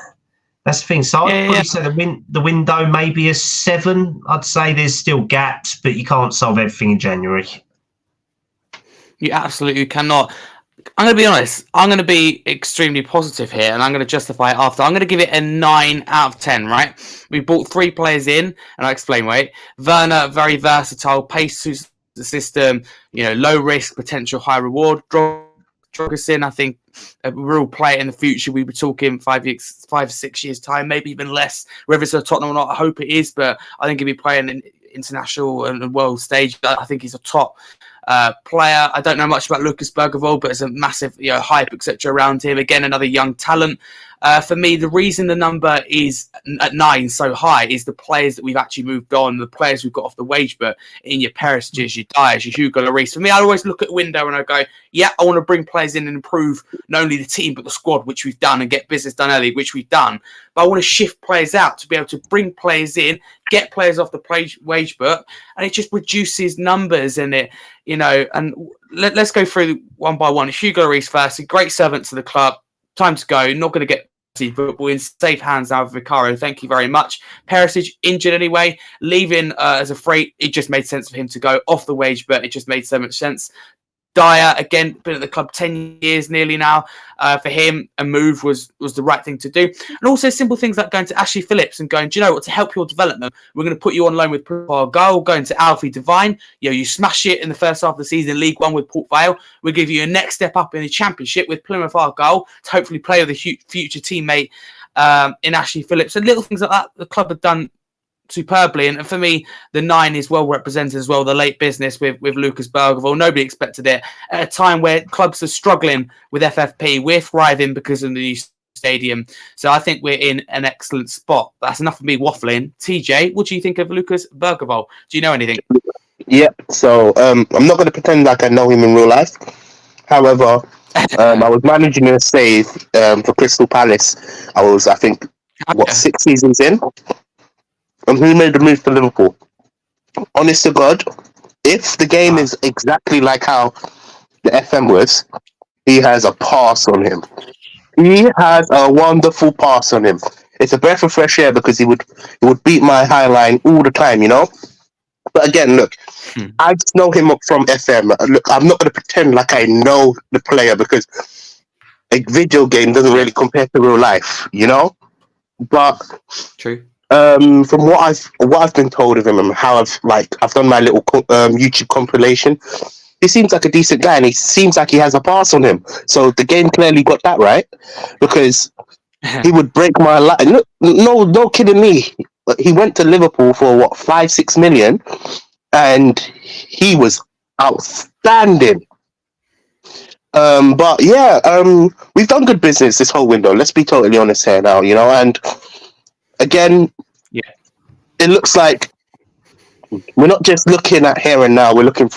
Speaker 3: That's the thing. So I'd probably say the window maybe a 7. I'd say there's still gaps, but you can't solve everything in January.
Speaker 1: You absolutely cannot. I'm going to be honest. I'm going to be extremely positive here, and I'm going to justify it after. I'm going to give it a 9 out of 10, right? We brought 3 players in, and I'll explain why. Werner, very versatile, pace suits the system, low risk, potential high reward. Dragusin, I think a real player in the future. We were talking 5-6 years time, maybe even less. Whether it's a Tottenham or not, I hope it is, but I think he'll be playing in international and world stage. I think he's a top player. I don't know much about Lucas Bergvall, but there's a massive hype, etc. around him. Again, another young talent. For me, the reason the number is at 9 so high is the players that we've actually moved on, the players we've got off the wage, but in your Perissages, your Dyers, your Hugo Lloris. For me, I always look at the window and I go, yeah, I want to bring players in and improve not only the team, but the squad, which we've done, and get business done early, which we've done. But I want to shift players out to be able to bring players in, get players off the wage book, and it just reduces numbers in it, and let's go through one by one. Hugo Lloris first, a great servant to the club. Time to go. Not going to get football in safe hands now with Vicario. Thank you very much. Perisic injured anyway, leaving as a freight. It just made sense for him to go off the wage, but it just made so much sense. Dyer, again, been at the club 10 years nearly now. For him, a move was the right thing to do. And also simple things like going to Ashley Phillips and going, do you know what, to help your development, we're going to put you on loan with Port Vale, going to Alfie Devine. You smash it in the first half of the season in League One with Port Vale. We'll give you a next step up in the Championship with Plymouth Argyle to hopefully play with a future teammate in Ashley Phillips. And little things like that the club have done superbly, and for me the 9 is well represented as well. The late business with Lucas Bergevall, nobody expected it at a time where clubs are struggling with FFP. We're thriving because of the new stadium, so I think we're in an excellent spot. That's enough of me waffling. TJ, what do you think of Lucas Bergevall? Do you know anything?
Speaker 2: Yeah, so I'm not going to pretend like I know him in real life. However, I was managing a save for Crystal Palace. I think 6 seasons in. And he made the move to Liverpool. Honest to God, if the game is exactly like how the FM was, he has a pass on him. He has a wonderful pass on him. It's a breath of fresh air because he would beat my high line all the time, you know? But again, look, I just know him from FM. Look, I'm not going to pretend like I know the player because a video game doesn't really compare to real life, you know? But
Speaker 1: True.
Speaker 2: From what I've been told of him and how I've done my little YouTube compilation, he seems like a decent guy and he seems like he has a pass on him. So the game clearly got that right because he would break my life. Look, no kidding me. He went to Liverpool for 5-6 million, and he was outstanding. But yeah, we've done good business this whole window. Let's be totally honest here now, you know, and. Again, it looks like we're not just looking at here and now. We're looking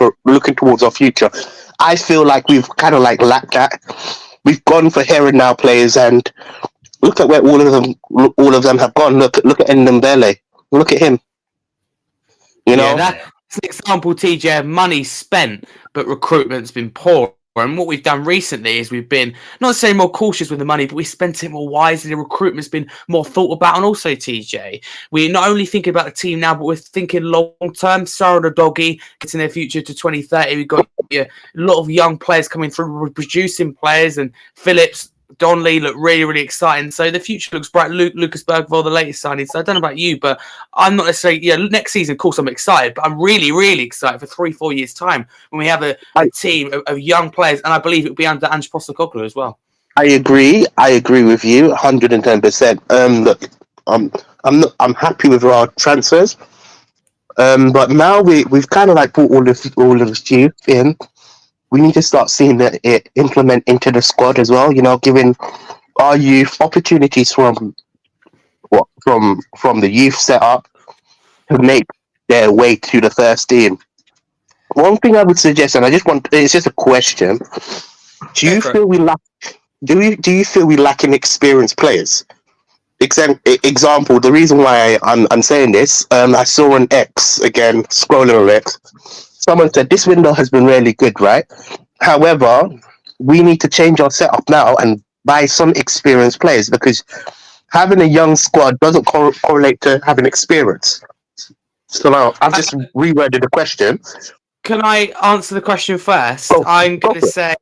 Speaker 2: towards our future. I feel like we've kind of lacked that. We've gone for here and now players, and look at where all of them have gone. Look at Ndembele. Look at him. You know,
Speaker 1: that's an example. TJ, money spent, but recruitment's been poor. And what we've done recently is we've been not saying more cautious with the money, but we spent it more wisely. The recruitment's been more thought about. And also, TJ, we're not only thinking about the team now, but we're thinking long term. Sarah the doggy getting their future to 2030. We've got a lot of young players coming through. We're producing players, and Phillips, Donley look really, really exciting. So the future looks bright. Lucas Bergvall, the latest signing. So I don't know about you, but I'm not necessarily, next season, of course, I'm excited, but I'm really, really excited for 3-4 years' time when we have a team of young players, and I believe it will be under Ange Postecoglou as well.
Speaker 2: I agree with you 110%. Look, I'm happy with our transfers. But now we've kind of brought all of this youth in. We need to start seeing it implement into the squad as well. You know, giving our youth opportunities from the youth setup to make their way to the first team. One thing I would suggest, and it's just a question: do you feel we lack? Do you feel we lack in experienced players? Example: the reason why I'm saying this, I saw an X again scrolling on X. Someone said this window has been really good, right? However, we need to change our setup now and buy some experienced players because having a young squad doesn't correlate to having experience. So now I've just reworded the question.
Speaker 1: Can I answer the question first? I'm going to say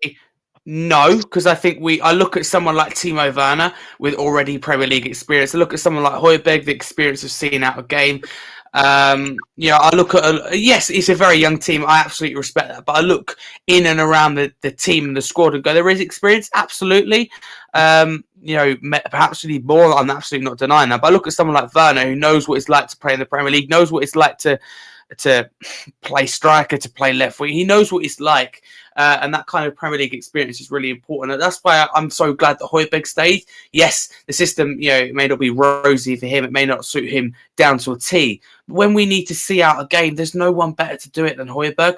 Speaker 1: no, because I think I look at someone like Timo Werner with already Premier League experience. I look at someone like Højbjerg, the experience of seeing out a game. I look at yes, it's a very young team. I absolutely respect that, but I look in and around the team and the squad and go, there is experience, absolutely. Perhaps we need more. I'm absolutely not denying that. But I look at someone like Werner, who knows what it's like to play in the Premier League, knows what it's like to play striker, to play left wing. He knows what it's like. And that kind of Premier League experience is really important. And that's why I'm so glad that Højbjerg stayed. Yes, the system, it may not be rosy for him. It may not suit him down to a T. But when we need to see out a game, there's no one better to do it than Højbjerg.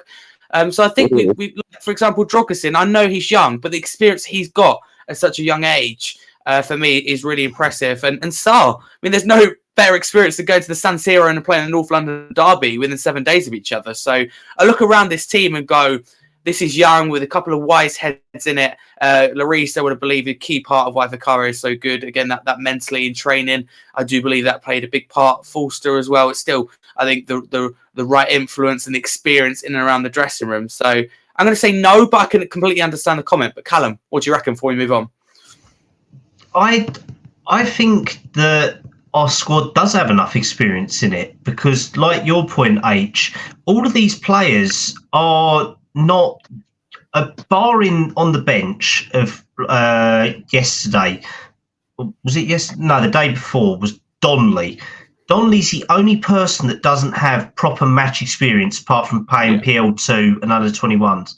Speaker 1: So I think we for example, Drogosin, I know he's young, but the experience he's got at such a young age, for me, is really impressive. And Sarr, there's no better experience than going to the San Siro and playing a North London derby within 7 days of each other. So I look around this team and go, this is young with a couple of wise heads in it. Lloris, I would believe, a key part of why Vicario is so good. Again, that mentally in training, I do believe that played a big part. Forster as well. It's still, I think, the right influence and experience in and around the dressing room. So I'm going to say no, but I can completely understand the comment. But Callum, what do you reckon before we move on?
Speaker 3: I think that our squad does have enough experience in it because, like your point, H, all of these players are not, barring on the bench of yesterday. Was it yesterday? No, the day before was Donley. Donley's the only person that doesn't have proper match experience apart from playing PL2 and under 21s.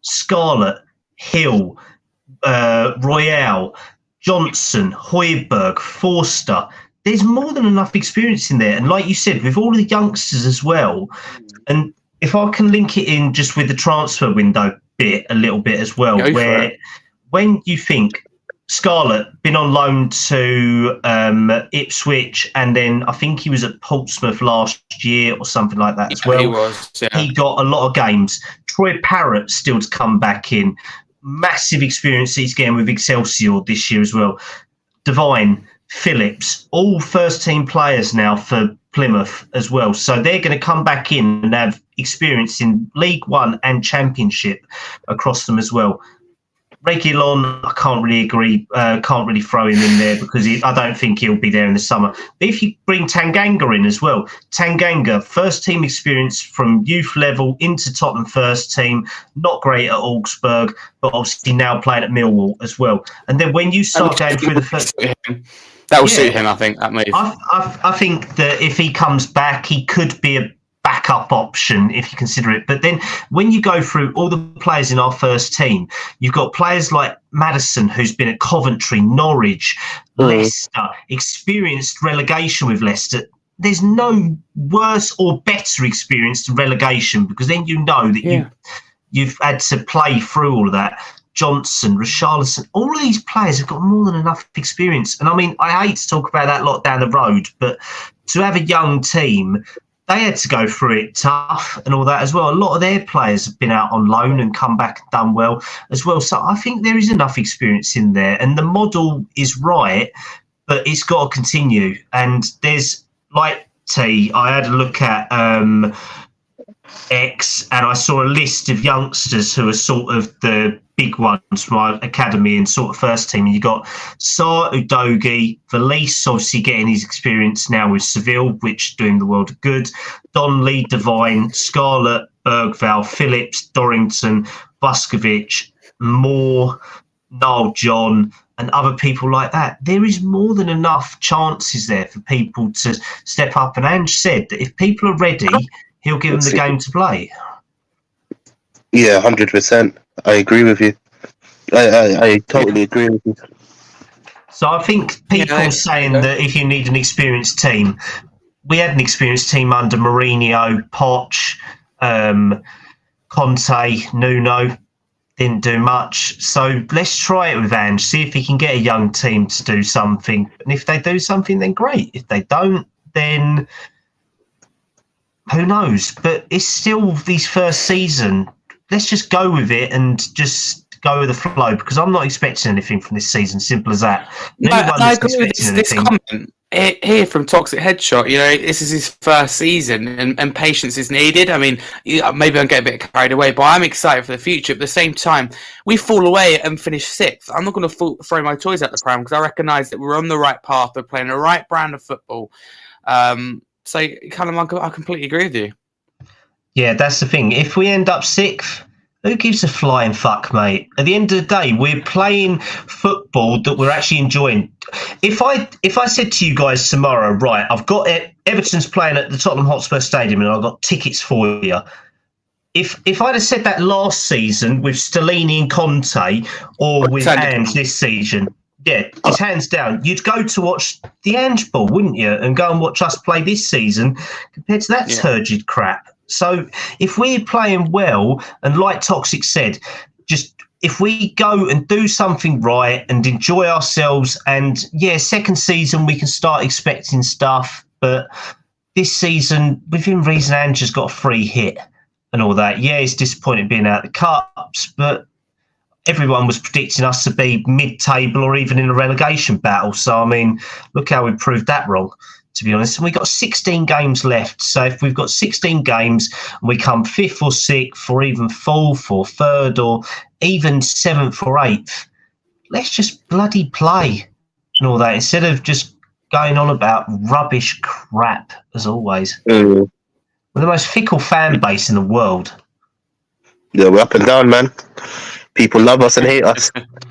Speaker 3: Scarlett, Hill, Royale, Johnson, Højbjerg, Forster. There's more than enough experience in there. And like you said, with all of the youngsters as well, and if I can link it in just with the transfer window bit a little bit as well, where when you think Scarlett been on loan to Ipswich, and then I think he was at Portsmouth last year or something like that as well.
Speaker 1: He was,
Speaker 3: He got a lot of games. Troy Parrott still to come back in. Massive experience he's getting with Excelsior this year as well. Devine, Phillips, all first-team players now for Plymouth as well. So they're going to come back in and have experience in League One and Championship across them as well. Reguilon, I can't really agree. Can't really throw him in there because I don't think he'll be there in the summer. But if you bring Tanganga in as well, Tanganga, first team experience from youth level into Tottenham first team, not great at Augsburg, but obviously now playing at Millwall as well. And then when you start going through the first,
Speaker 1: that will suit him. I think that move.
Speaker 3: I think that if he comes back, he could be a backup option if you consider it. But then when you go through all the players in our first team, you've got players like Maddison, who's been at Coventry, Norwich, Leicester, experienced relegation with Leicester. There's no worse or better experience than relegation because then you know that you've had to play through all of that. Johnson, Richarlison, all of these players have got more than enough experience. And I mean, I hate to talk about that lot down the road, but to have a young team, they had to go through it tough and all that as well. A lot of their players have been out on loan and come back and done well as well. So I think there is enough experience in there. And the model is right, but it's got to continue. And there's, like T, I had a look at X and I saw a list of youngsters who are sort of the big ones from our academy and sort of first team. And you got Sarr, Udogie, Valise, obviously getting his experience now with Seville, which doing the world of good. Donley, Devine, Scarlett, Bergvall, Phillips, Dorrington, Vuskovic, Moore, Niall John, and other people like that. There is more than enough chances there for people to step up. And Ange said that if people are ready, he'll give them the game to play.
Speaker 2: Yeah, 100%. I agree with you. I totally agree with you.
Speaker 3: So I think people saying that if you need an experienced team, we had an experienced team under Mourinho, Poch, Conte, Nuno, didn't do much. So let's try it with Ange, see if he can get a young team to do something. And if they do something, then great. If they don't, then who knows? But it's still his first season. Let's just go with it and just go with the flow because I'm not expecting anything from this season. Simple as that.
Speaker 1: I agree with this comment here from Toxic Headshot. You know, this is his first season and patience is needed. I mean, maybe I'm getting a bit carried away, but I'm excited for the future. But at the same time, we fall away and finish sixth. I'm not going to throw my toys at the pram because I recognise that we're on the right path. We're playing the right brand of football. So, kind of, I completely agree with you.
Speaker 3: Yeah, that's the thing. If we end up sixth, who gives a flying fuck, mate? At the end of the day, we're playing football that we're actually enjoying. If I said to you guys tomorrow, right, I've got it, Everton's playing at the Tottenham Hotspur Stadium and I've got tickets for you. If I'd have said that last season with Stellini and Conte or with Ange this season, yeah, it's hands down. You'd go to watch the Ange ball, wouldn't you? And go and watch us play this season compared to that turgid crap. So if we're playing well, and like Toxic said, just if we go and do something right and enjoy ourselves, and second season we can start expecting stuff. But this season, within reason, Ange has got a free hit and all that. Yeah, it's disappointing being out of the cups, but everyone was predicting us to be mid-table or even in a relegation battle. So, I mean, look how we proved that wrong. to be honest. And we've got 16 games left. So if we've got 16 games and we come 5th or 6th or even 4th or 3rd or even 7th or 8th, let's just bloody play and all that instead of just going on about rubbish crap, as always. We're the most fickle fan base in the world.
Speaker 2: Yeah, we're up and down, man. People love us and hate us.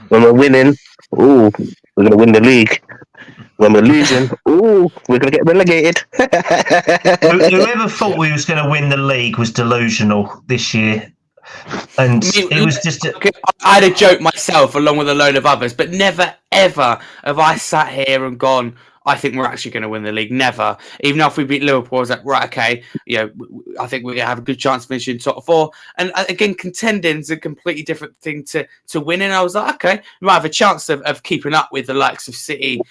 Speaker 2: When we're winning, ooh, we're going to win the league. When we're losing, ooh, we're going to get relegated.
Speaker 3: Whoever thought we was going to win the league was delusional this year. And it was just...
Speaker 1: I had a joke myself along with a load of others, but never, ever have I sat here and gone, I think we're actually going to win the league. Never. Even if we beat Liverpool, I was like, right, okay, I think we're going to have a good chance of finishing top 4. And again, contending is a completely different thing to winning. I was like, okay, we might have a chance of keeping up with the likes of City,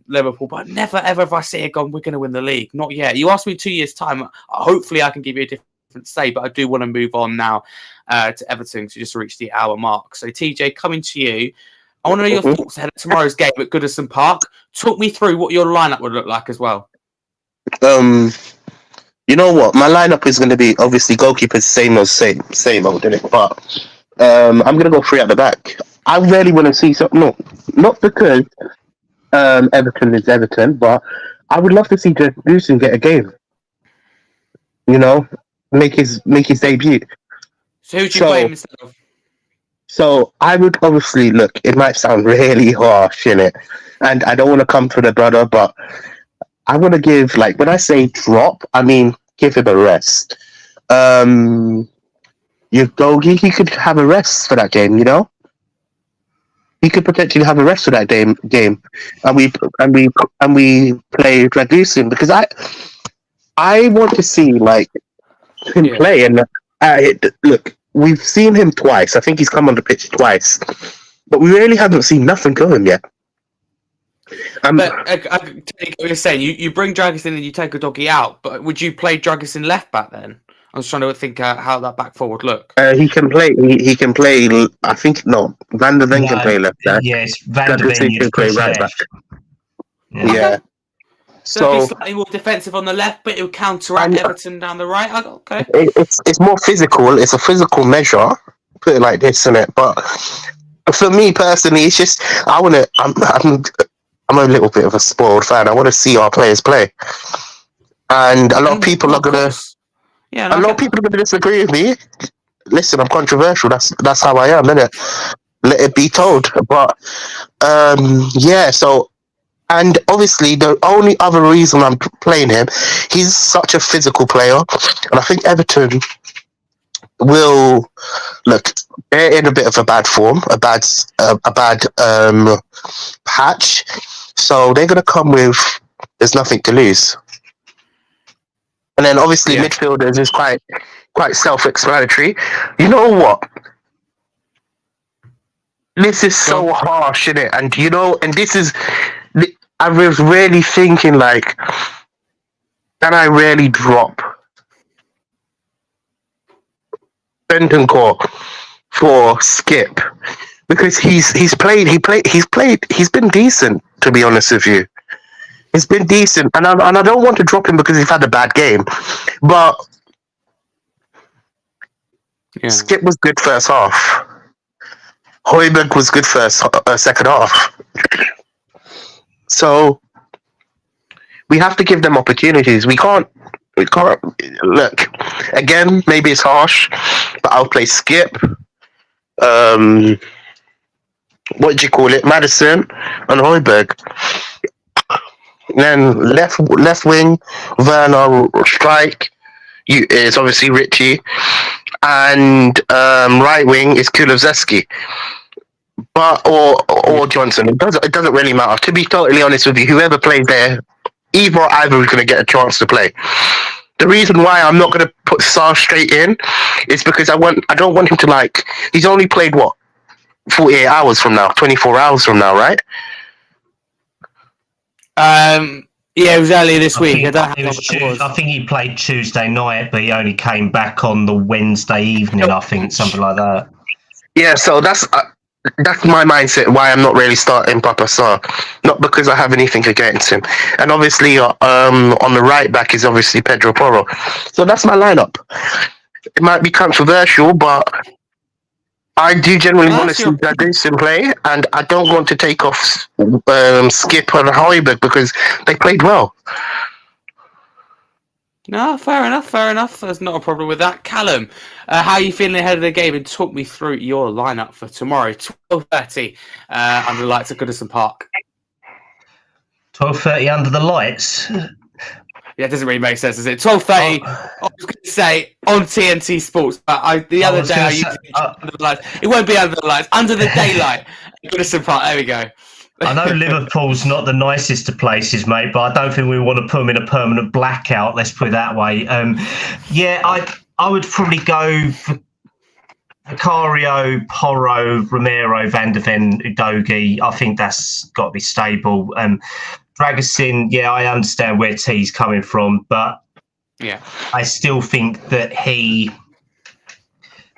Speaker 1: Liverpool, but never, ever have I sat here gone, we're going to win the league. Not yet. You asked me 2 years' time. Hopefully I can give you a different say, but I do want to move on now to Everton to just reach the hour mark. So TJ, coming to you, I want to know your thoughts ahead of tomorrow's game at Goodison Park. Talk me through what your lineup would look like as well.
Speaker 2: You know what? My lineup is going to be obviously goalkeepers same old, isn't it? But I'm going to go 3 at the back. I really want to see something. Not because Everton is Everton, but I would love to see Goodison get a game. You know, make his debut.
Speaker 1: So who do you play instead of?
Speaker 2: So I would obviously look. It might sound really harsh, innit? And I don't want to come for the brother, but I want to give, like, when I say drop, I mean give him a rest. Your Gogi, he could have a rest for that game, you know. He could potentially have a rest for that game, and we play Dragusin, because I want to see like him play. And look, we've seen him twice. I think he's come on the pitch twice, but we really haven't seen nothing of him yet.
Speaker 1: But I take what you're saying. You bring Dragusin and you take a doggy out, but would you play Dragusin left back then? I was trying to think how that back four would look.
Speaker 2: He can play. He can play. I think no. Van der Ven can play left back.
Speaker 3: Yes, Van der Ven
Speaker 2: can play right back. Yeah.
Speaker 1: So he's slightly more defensive on the left, but he'll counteract Everton down the right. Okay.
Speaker 2: It's more physical. It's a physical measure. Put it like this, isn't it? But for me personally, it's just I'm a little bit of a spoiled fan. I want to see our players play, and a lot of people are gonna.
Speaker 1: Yeah,
Speaker 2: a lot of people are gonna disagree with me. Listen, I'm controversial. That's how I am, innit? Let it be told. But yeah. So, and obviously, the only other reason I'm playing him, he's such a physical player, and I think Everton will look. They're in a bit of a bad form, a bad patch. So they're gonna come with there's nothing to lose. And then obviously midfielders is quite self-explanatory. You know what? This is so harsh, isn't it? And you know, and this is I was really thinking like, can I really drop Bentancur for Skip? Because he's been decent, to be honest with you. He's been decent, and I don't want to drop him because he's had a bad game, but Skip was good first half. Højbjerg was good second half. So we have to give them opportunities. We can't look again. Maybe it's harsh, but I'll play Skip. What do you call it? Madison and Højbjerg. Then left wing, Werner strike. It's obviously Richie, and right wing is Kulusevski, or Johnson. It doesn't really matter. To be totally honest with you, whoever plays there, either is going to get a chance to play. The reason why I'm not going to put Sarr straight in is because I don't want him to like. He's only played 48 hours from now, 24 hours from now, right?
Speaker 1: Yeah, it was earlier this week.
Speaker 3: I think he played Tuesday night, but he only came back on the Wednesday evening. I think something like that.
Speaker 2: Yeah, so that's that's my mindset. Why I'm not really starting Papa Sarr, not because I have anything against him. And obviously, on the right back is obviously Pedro Porro. So that's my lineup. It might be controversial, but I do generally want to
Speaker 1: That's
Speaker 2: see
Speaker 1: your
Speaker 2: Jadison play, and I don't want to take off Skip and Højbjerg because they played well.
Speaker 1: No, fair enough, fair enough. There's not a problem with that. Callum, how are you feeling ahead of the game? And talk me through your lineup for tomorrow, 12:30, under the lights at Goodison Park.
Speaker 3: 12:30 under the lights.
Speaker 1: Yeah, it doesn't really make sense, does it? 12:30.
Speaker 3: Oh.
Speaker 1: I was going to say on TNT Sports, but the other day I used to under the lights. It won't be under the lights, under the daylight. Goodison Park. There we go.
Speaker 3: I know Liverpool's not the nicest of places, mate, but I don't think we want to put them in a permanent blackout. Let's put it that way. I would probably go for Vicario, Porro, Romero, Van der Ven, Udogie. I think that's got to be stable. Dragusin, yeah, I understand where T's coming from, but
Speaker 1: yeah,
Speaker 3: I still think that he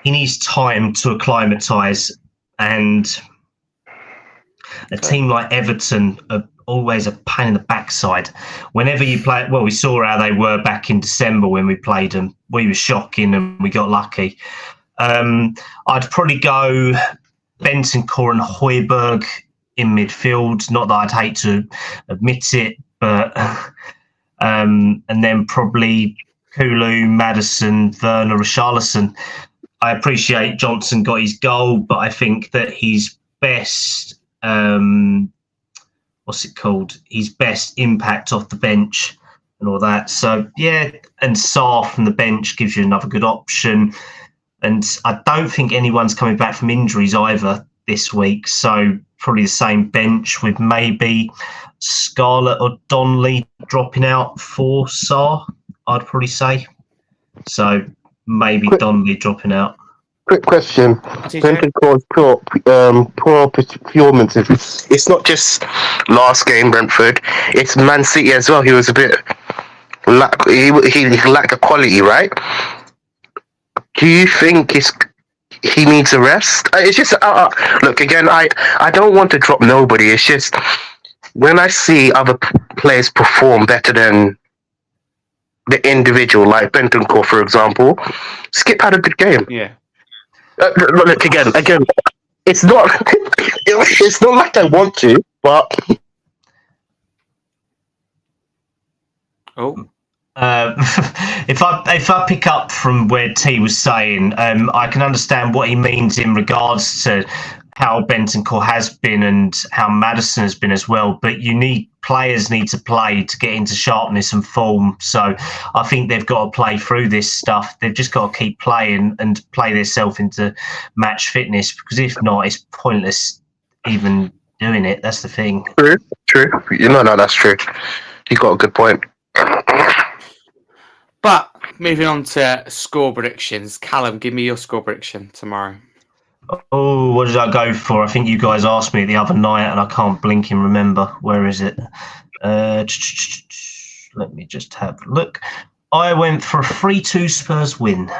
Speaker 3: needs time to acclimatise, and a team like Everton are always a pain in the backside. Whenever you play, well, we saw how they were back in December when we played them. We were shocking and we got lucky. I'd probably go Bentancur and Højbjerg in midfield. Not that I'd hate to admit it, but and then probably Kulu, Maddison, Werner, Richarlison. I appreciate Johnson got his goal, but I think that his best his best impact off the bench and all that. So yeah, and Sarr from the bench gives you another good option. And I don't think anyone's coming back from injuries either this week. So probably the same bench with maybe Scarlett or Donnelly dropping out for Sarr, I'd probably say. So maybe Donnelly dropping out.
Speaker 2: Quick question. Bentancur's poor performance. It's not just last game, Brentford. It's Man City as well. He was a bit... he lacked a quality, right? Do you think he needs a rest? It's just... look, again, I don't want to drop nobody. It's just... when I see other players perform better than the individual, like Bentancur, for example, Skip had a good game.
Speaker 1: Yeah.
Speaker 2: Look, again, it's not it's not like I want to, but
Speaker 3: if I pick up from where T was saying, I can understand what he means in regards to how Bentancur has been and how Maddison has been as well. But players need to play to get into sharpness and form. So I think they've got to play through this stuff. They've just got to keep playing and play themselves into match fitness, because if not, it's pointless even doing it. That's the thing.
Speaker 2: True. No, that's true. You got a good point.
Speaker 1: But moving on to score predictions. Callum, give me your score prediction tomorrow.
Speaker 3: Oh, what did I go for? I think you guys asked me the other night and I can't blink and remember. Where is it? Let me just have a look. I went for a 3-2 Spurs win.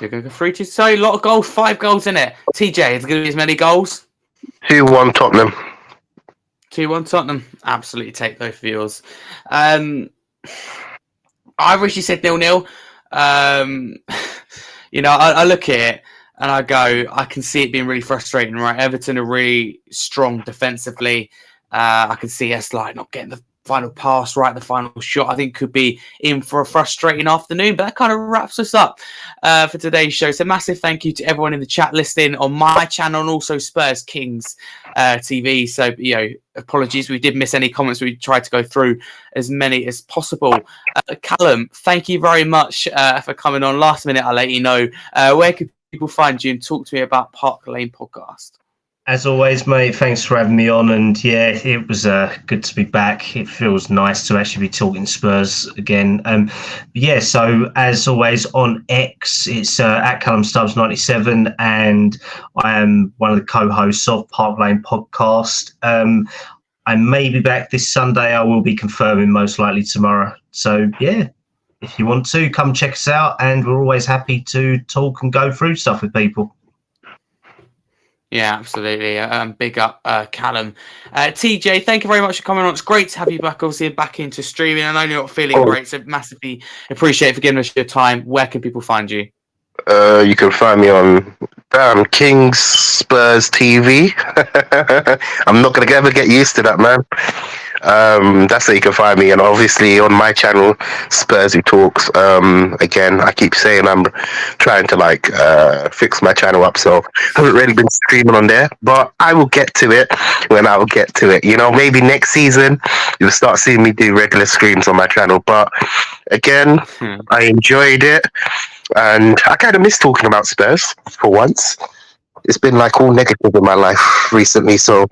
Speaker 1: You're going to go 3-2. So a lot of goals, 5 goals in it. TJ, is it going to be as many goals?
Speaker 2: 2-1 Tottenham.
Speaker 1: 2-1 Tottenham. Absolutely take both of yours. I wish you said 0-0. I look at it and I go, I can see it being really frustrating, right? Everton are really strong defensively. I can see us not getting the final pass right, the final shot. I think could be in for a frustrating afternoon, but that kind of wraps us up for today's show. So massive thank you to everyone in the chat listening on my channel and also Spurs Kings TV. So, apologies. We did miss any comments. We tried to go through as many as possible. Callum, thank you very much for coming on. Last minute, I'll let you know. Where could people find you and talk to me about Park Lane Podcast?
Speaker 3: As always, mate, thanks for having me on. And yeah, it was good to be back. It feels nice to actually be talking Spurs again. So as always on X, it's at Callum Stubbs 97, and I am one of the co-hosts of Park Lane Podcast. I may be back this Sunday. I will be confirming most likely tomorrow. So yeah, if you want to, come check us out, and we're always happy to talk and go through stuff with people.
Speaker 1: Yeah, absolutely. Big up, Callum. TJ, thank you very much for coming on. It's great to have you back, obviously, back into streaming. I know you're not feeling great, so massively appreciate it for giving us your time. Where can people find you?
Speaker 2: You can find me on Kings Spurs TV. I'm not gonna ever get used to that, man. That's where you can find me, and obviously on my channel, Spurs Who Talks. Again, I keep saying I'm trying to fix my channel up, so I haven't really been streaming on there, but I will get to it when I will get to it. You know, maybe next season you'll start seeing me do regular streams on my channel. But again, I enjoyed it, and I kind of miss talking about Spurs for once. It's been like all negative in my life recently, so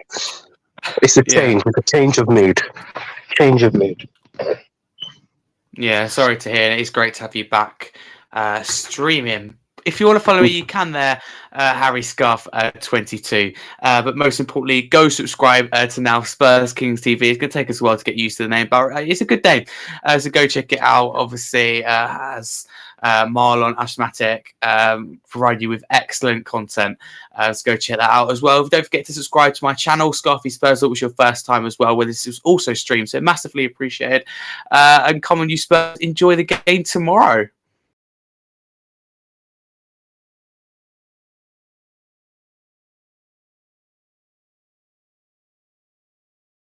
Speaker 2: it's a change. It's a change of mood. Change of mood.
Speaker 1: Yeah, sorry to hear. It's great to have you back streaming. If you want to follow me, you can there, Harry Scarf 22. But most importantly, go subscribe to now Spurs Kings TV. It's going to take us a while to get used to the name, but it's a good name. So go check it out. Obviously, has Marlon, Ashmatic provide you with excellent content. So go check that out as well. Don't forget to subscribe to my channel, Scarfy Spurs. That was your first time as well, where this is also streamed. So massively appreciated. And come on, you Spurs, enjoy the game tomorrow.